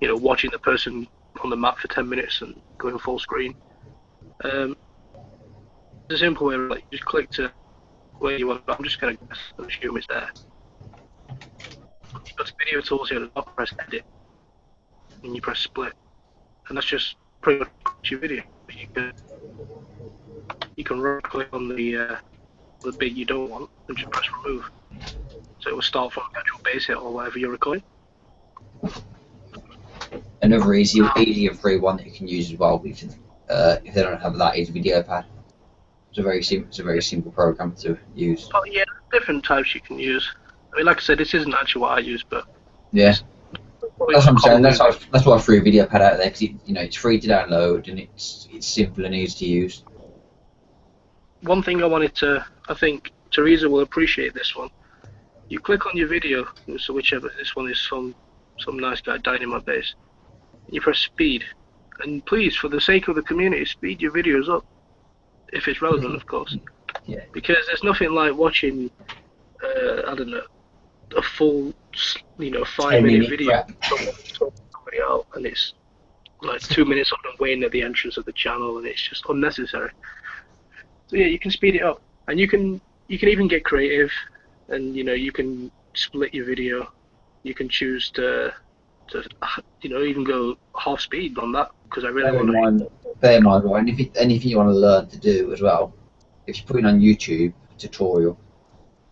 watching the person on the map for 10 minutes and going full screen. There's a simple way, like just click to where you want. I'm just going to guess and assume it's there. You go to video tools here at the top, press edit, and you press split, and that's just pretty much your video. You can right click on the bit you don't want and just press remove. So it will start from the actual base hit or whatever you're recording. Another easy and free one that you can use as well if they don't have that is Video Pad. It's a very simple program to use. Oh yeah, different types you can use. I mean, like I said, this isn't actually what I use, but yeah, that's what I'm saying. That's why I threw Video Pad out there, because it's free to download and it's simple and easy to use. One thing I think Teresa will appreciate this one. You click on your video, so whichever, this one is some nice guy dying in my base. You press speed, and please, for the sake of the community, speed your videos up, if it's relevant, of course. Yeah. Because there's nothing like watching, I don't know, a full, 5-minute video of somebody out, and it's like 2 minutes of them waiting at the entrance of the channel, and it's just unnecessary. So yeah, you can speed it up, and you can even get creative, and you can split your video. You can choose to even go half speed on that, because I really want to. Bear in mind, right, and if anything you want to learn to do as well, if you put in on YouTube tutorial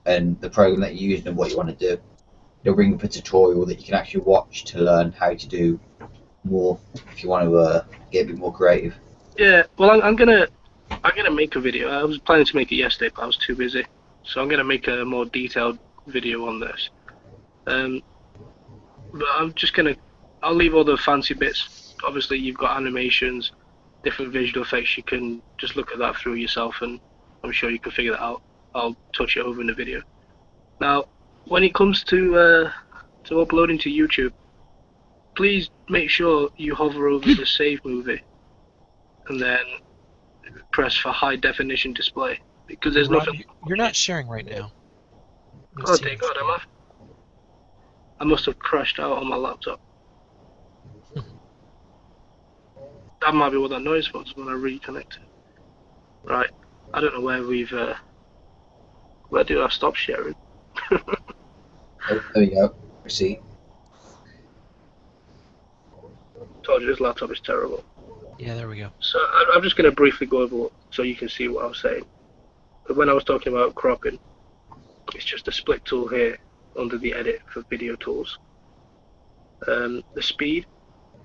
and the program that you're using and what you want to do, they'll bring up a tutorial that you can actually watch to learn how to do more if you want to get a bit more creative. Yeah, well, I'm gonna make a video. I was planning to make it yesterday, but I was too busy, so I'm gonna make a more detailed video on this. But I'll leave all the fancy bits. Obviously, you've got animations, different visual effects. You can just look at that through yourself, and I'm sure you can figure that out. I'll touch it over in the video. Now, when it comes to uploading to YouTube, please make sure you hover over the save movie, and then press for high definition display, because there's nothing. You're not sharing right now. Oh dear God, am I? I must have crashed out on my laptop. That might be what that noise was when I reconnected. Right, I don't know where where do I stop sharing? Oh, there we go. See. Told you this laptop is terrible. Yeah, there we go. So I'm just going to briefly go over so you can see what I was saying. But when I was talking about cropping, it's just a split tool here under the edit for video tools. The speed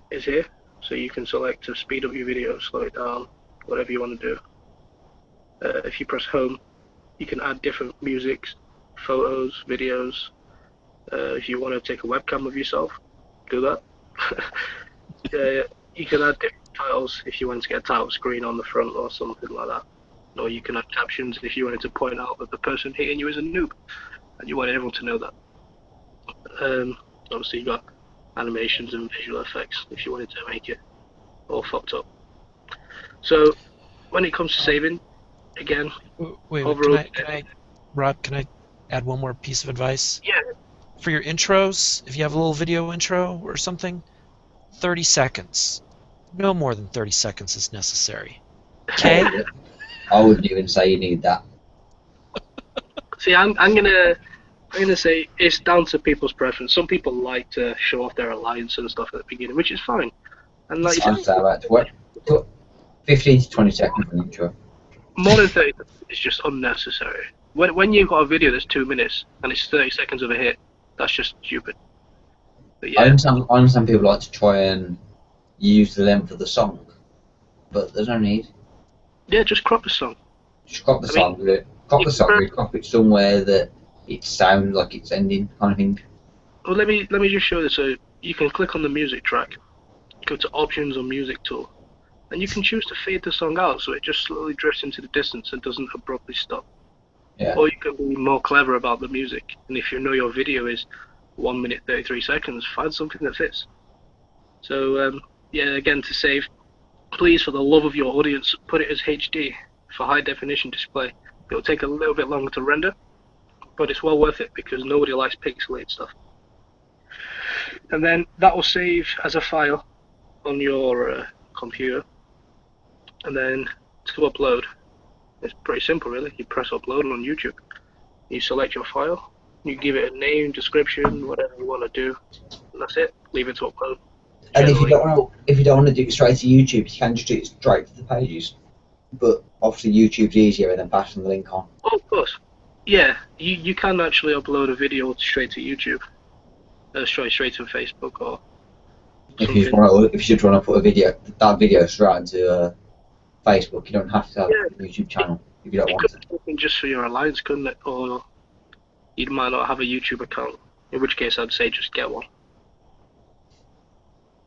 is here, so you can select to speed up your video, slow it down, whatever you want to do. If you press home, you can add different musics, photos, videos. If you want to take a webcam of yourself, do that. You can add different titles if you want to get a title screen on the front or something like that. Or you can add captions if you wanted to point out that the person hitting you is a noob and you wanted everyone to know that. Obviously you got animations and visual effects if you wanted to make it all fucked up. So when it comes to saving, again, wait, overall, Rob, can I add one more piece of advice? Yeah. For your intros, if you have a little video intro or something, 30 seconds. No more than 30 seconds is necessary. Okay? I wouldn't even say you need that. See, I'm gonna say it's down to people's preference. Some people like to show off their alliance and stuff at the beginning, which is fine. And like I'd say about 15 to 20 seconds for an intro. More than 30 is just unnecessary. When you've got a video that's 2 minutes and it's 30 seconds of a hit, that's just stupid. But yeah. I understand people like to try and use the length of the song, but there's no need. Yeah, just crop the song. Just crop the song, crop it somewhere that it sounds like it's ending, kind of thing. Well, let me just show this. So you can click on the music track, go to options or music tool, and you can choose to fade the song out so it just slowly drifts into the distance and doesn't abruptly stop. Yeah. Or you can be more clever about the music, and if you know your video is 1 minute 33 seconds, find something that fits. So again, to save, please, for the love of your audience, put it as HD for high definition display. It'll take a little bit longer to render, but it's well worth it because nobody likes pixelated stuff. And then that will save as a file on your computer. And then to upload, it's pretty simple really. You press upload on YouTube. You select your file, you give it a name, description, whatever you want to do, and that's it. Leave it to upload. And if you don't want to do it straight to YouTube, you can just do it straight to the pages. But obviously YouTube's easier than passing the link on. Oh, of course. Yeah, you can actually upload a video straight to YouTube. Straight to Facebook or if you just want to put that video straight into Facebook, you don't have to have a YouTube channel if you don't want to. It just for your alliance, couldn't it? Or you might not have a YouTube account, in which case I'd say just get one.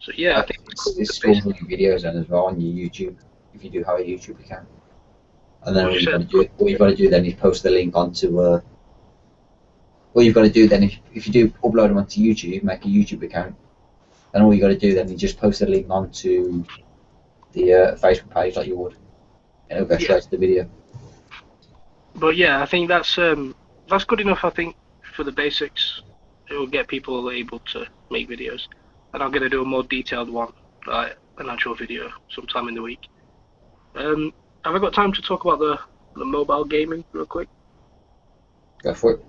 So yeah, I think it's cool for your videos then as well on your YouTube, if you do have a YouTube account. And then all you've got to do then is post the link onto all you've got to do then, if you do upload them onto YouTube, make a YouTube account, then all you've got to do then is just post the link onto the Facebook page like you would, and it'll go straight to the video. But yeah, I think that's good enough. I think for the basics, it will get people able to make videos, and I'm gonna do a more detailed one, like an actual video, sometime in the week. Have I got time to talk about the mobile gaming real quick? Go for it.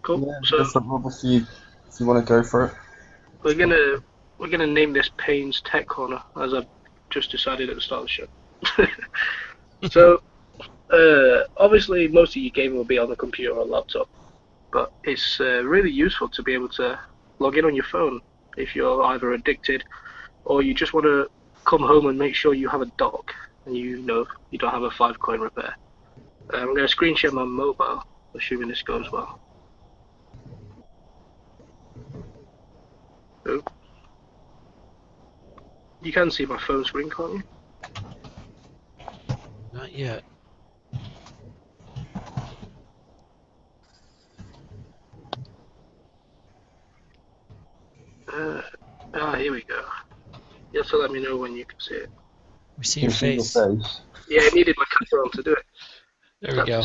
Cool. Yeah, So if you want to go for it. we're gonna name this Payne's Tech Corner, as I've just decided at the start of the show. So obviously most of your gaming will be on the computer or laptop, but it's really useful to be able to log in on your phone if you're either addicted or you just want to come home and make sure you have a dock and you know you don't have a 5-coin repair. I'm going to screen share my mobile, assuming this goes well. So, you can see my phone screen, can't you? Not yet. Here we go. You have to let me know when you can see it. We see your face. Yeah, I needed my camera on to do it. There we go.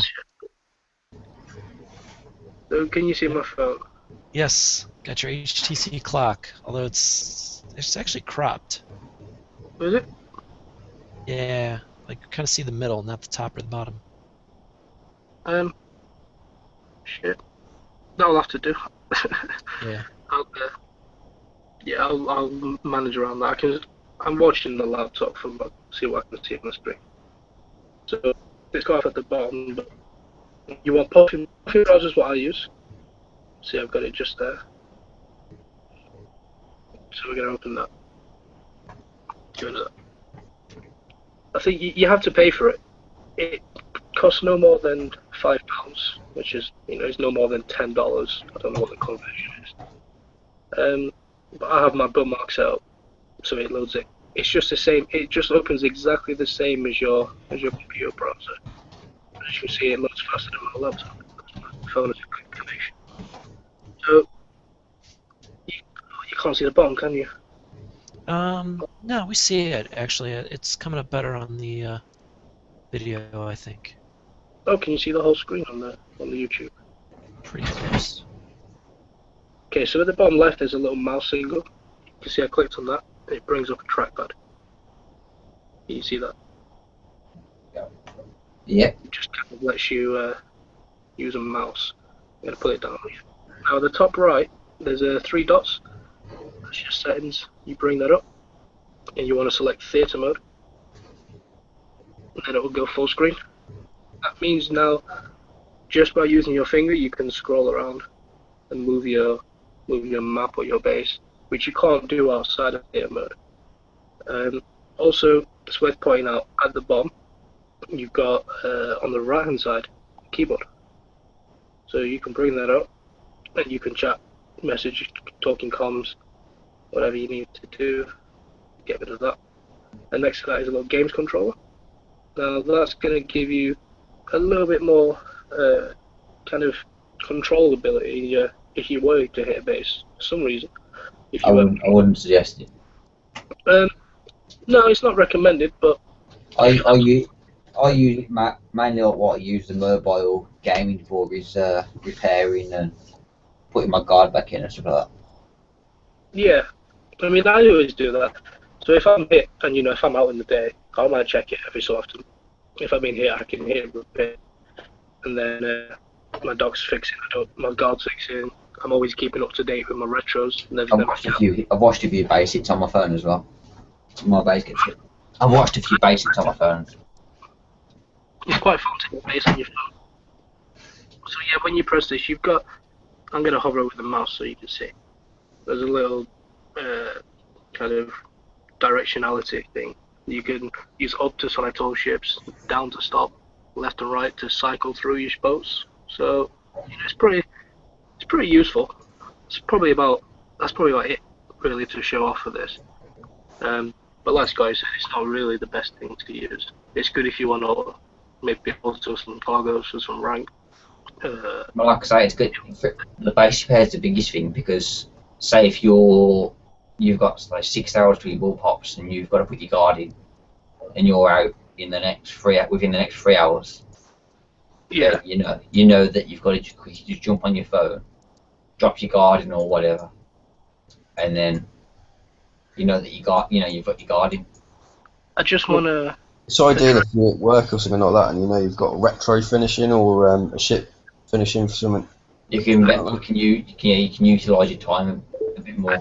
So can you see my phone? Yes, got your HTC clock. Although it's actually cropped. Is it? Yeah, like you kind of see the middle, not the top or the bottom. Shit. That'll have to do. Yeah. I'll manage around that. I'm watching the laptop from see what I can see on the screen. So it's got off at the bottom, but you want Puffin browser is what I use. See, I've got it just there. So we're gonna open that. Go into that. I think you have to pay for it. It costs no more than £5, which is it's no more than $10. I don't know what the conversion is. But I have my bookmark set up, so it loads it. It's just the same. It just opens exactly the same as your computer browser. As you can see, it loads faster than my laptop. My phone has a quick connection. So you can't see the bottom, can you? No, we see it actually. It's coming up better on the video, I think. Oh, can you see the whole screen on the YouTube? Pretty close. Okay, so at the bottom left there's a little mouse symbol. You can see I clicked on that, and it brings up a trackpad. Can you see that? Yeah. It just kind of lets you use a mouse. I'm going to put it down here. Now at the top right, there's 3 dots. That's your settings. You bring that up, and you want to select theatre mode. And then it will go full screen. That means now, just by using your finger, you can scroll around and move your map or your base, which you can't do outside of theatre mode. Also, it's worth pointing out, at the bottom, you've got, on the right hand side, a keyboard. So you can bring that up, and you can chat, message, talking comms, whatever you need to do, get rid of that. And next to that is a little games controller. Now that's going to give you a little bit more kind of control ability if you were to hit a base for some reason. I wouldn't suggest it. No, it's not recommended, but I use mainly what I use the mobile gaming for is repairing and putting my guard back in and stuff like that. yeah, I mean, I always do that. So if I'm hit, and if I'm out in the day, I might check it every so often. If I've been hit, I can hit it repair, and then my dog's fixing. My guard's fixing. I'm always keeping up to date with my retros and everything. I've watched a few basics on my phone as well. My basics. I've watched a few basics on my phone. It's quite fun to do base on your phone. So yeah, when you press this, you've got. I'm gonna hover with the mouse so you can see. There's a little kind of directionality thing. You can use up to select all ships, down to stop, left and right to cycle through your boats. So it's pretty useful. That's probably about it really to show off for this. But like Sky said, it's not really the best thing to use. It's good if you want to maybe also some cargoes for some rank. But like I say, it's good. The base repair is the biggest thing because say if you've got like 6 hours to your bull pops and you've got to put your guard in and you're out in the next within the next 3 hours. Yeah. You know that you've got to just jump on your phone, drop your guard in or whatever, and then you know that you've got your guard in. I just want to. It's ideal if you're at work or something like that, and you've got a retro finishing or a ship finishing for something. You can utilise your time a bit more.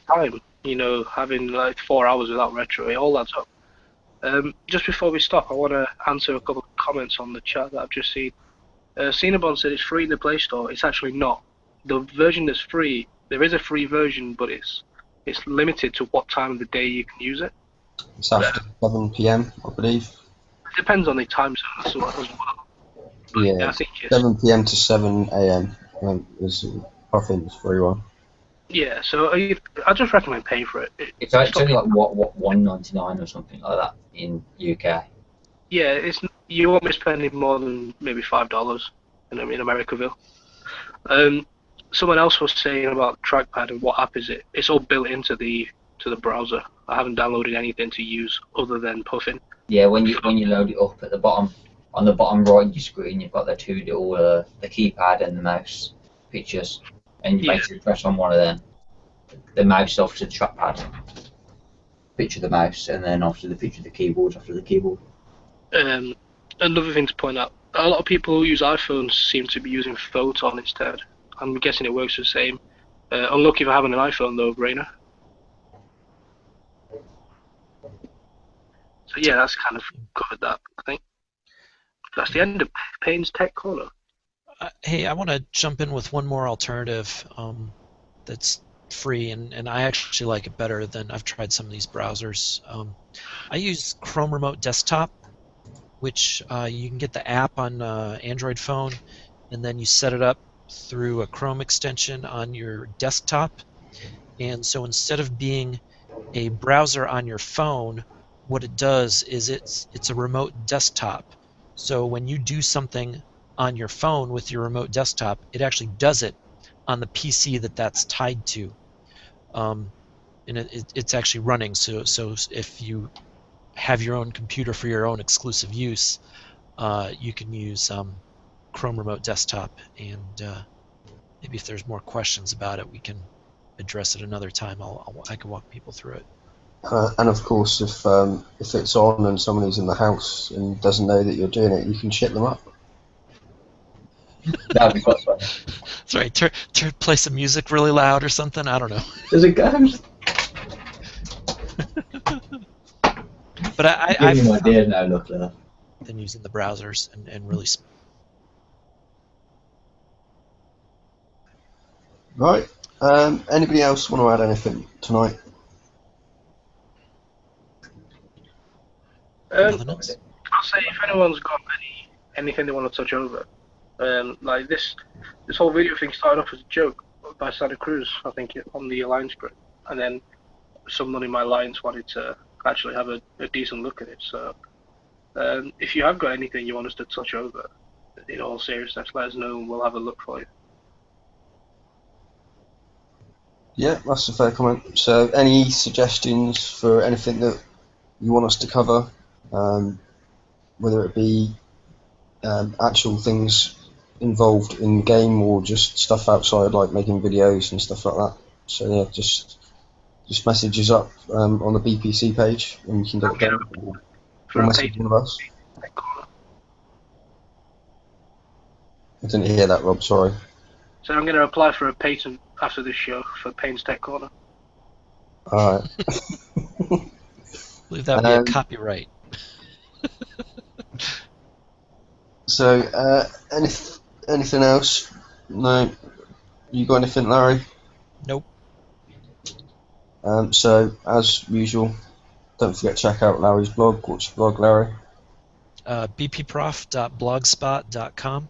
Time, having like 4 hours without retro, it all adds up. Just before we stop, I want to answer a couple of comments on the chat that I've just seen. Cinnabon said it's free in the Play Store. It's actually not. The version that's free, there is a free version, but it's limited to what time of the day you can use it. It's after 7 p.m, I believe. It depends on the time zone as well. But Yeah, I think 7 p.m. to 7 a.m. I think it's free one. Yeah, so I just recommend paying for it. It's only like what $1.99 or something like that in UK. Yeah, you won't be spending more than maybe $5 in Americaville. Someone else was saying about trackpad and what app is it? It's all built into the browser. I haven't downloaded anything to use other than Puffin. Yeah, when you load it up at the bottom, on the bottom right of your screen, you've got the two little the keypad and the mouse pictures, and you basically press on one of them. The mouse off to the trackpad, picture of the mouse, and then after the picture of the keyboard after the keyboard. Another thing to point out: a lot of people who use iPhones seem to be using Photon instead. I'm guessing it works the same. Unlucky for having an iPhone though, Rainer. So yeah, that's kind of covered that, I think. That's the end of Payne's Tech Corner. Hey, I want to jump in with one more alternative that's free, and I actually like it better than I've tried some of these browsers. I use Chrome Remote Desktop, which you can get the app on Android phone, and then you set it up through a Chrome extension on your desktop. And so instead of being a browser on your phone, what it does is it's a remote desktop. So when you do something on your phone with your remote desktop, it actually does it on the PC that's tied to. And it's actually running. So if you have your own computer for your own exclusive use, you can use Chrome Remote Desktop. And maybe if there's more questions about it, we can address it another time. I can walk people through it. And of course, if it's on and somebody's in the house and doesn't know that you're doing it, you can shit them up. That'd be quite fun. Sorry, play some music really loud or something. I don't know. There's a ghost. But I've no idea now. Look at that. Been using the browsers and really. Right. Anybody else want to add anything tonight? I'll say if anyone's got anything they want to touch over, like this whole video thing started off as a joke by Santa Cruz, I think, on the Alliance group, and then someone in my Alliance wanted to actually have a decent look at it. So if you have got anything you want us to touch over, in all seriousness, let us know and we'll have a look for you. Yeah, that's a fair comment. So, any suggestions for anything that you want us to cover, whether it be actual things involved in the game or just stuff outside, like making videos and stuff like that. So yeah, just message us up on the BPC page and we can get it done, For or a message page one of us. I didn't hear that, Rob. Sorry. So I'm going to apply for a patent after this show for Payne's Tech Corner. All right. I believe that would be a copyright. So, anything else? No. You got anything, Larry? Nope. So, as usual, don't forget to check out Larry's blog. What's your blog, Larry? bpprof.blogspot.com.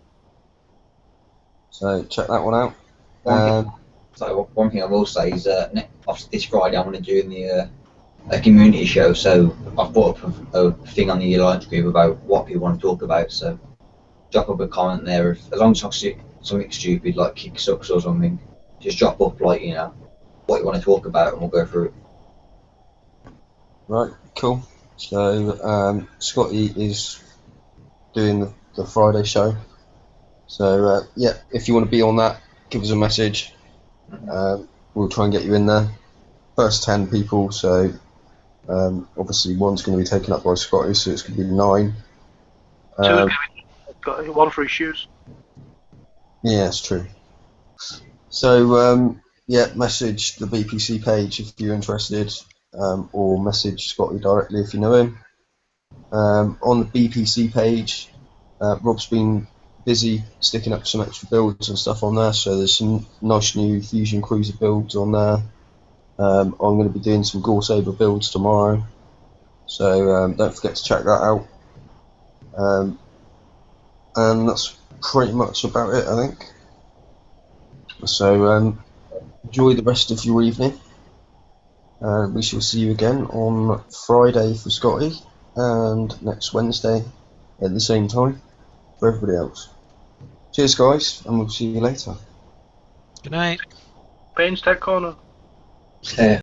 So, check that one out. One thing I will say is this Friday I'm going to do a community show, so I've put up a thing on the Alliance group about what people want to talk about, so drop up a comment there. As long as I see something stupid like kick sucks or something, just drop up what you want to talk about and we'll go through it. Right, cool. So, Scotty is doing the Friday show. So, yeah, if you want to be on that, give us a message. We'll try and get you in there. First 10 people, so obviously one's going to be taken up by Scotty, so it's going to be 9. Got one for his shoes. Yeah, it's true. So, yeah, message the BPC page if you're interested, or message Scotty directly if you know him. On the BPC page, Rob's been busy sticking up some extra builds and stuff on there, so there's some nice new Fusion Cruiser builds on there. I'm going to be doing some Gore Saber builds tomorrow, so don't forget to check that out. And that's pretty much about it, I think. So enjoy the rest of your evening. We shall see you again on Friday for Scotty, and next Wednesday at the same time for everybody else. Cheers, guys, and we'll see you later. Good night. Payne's Tech Corner. Yeah.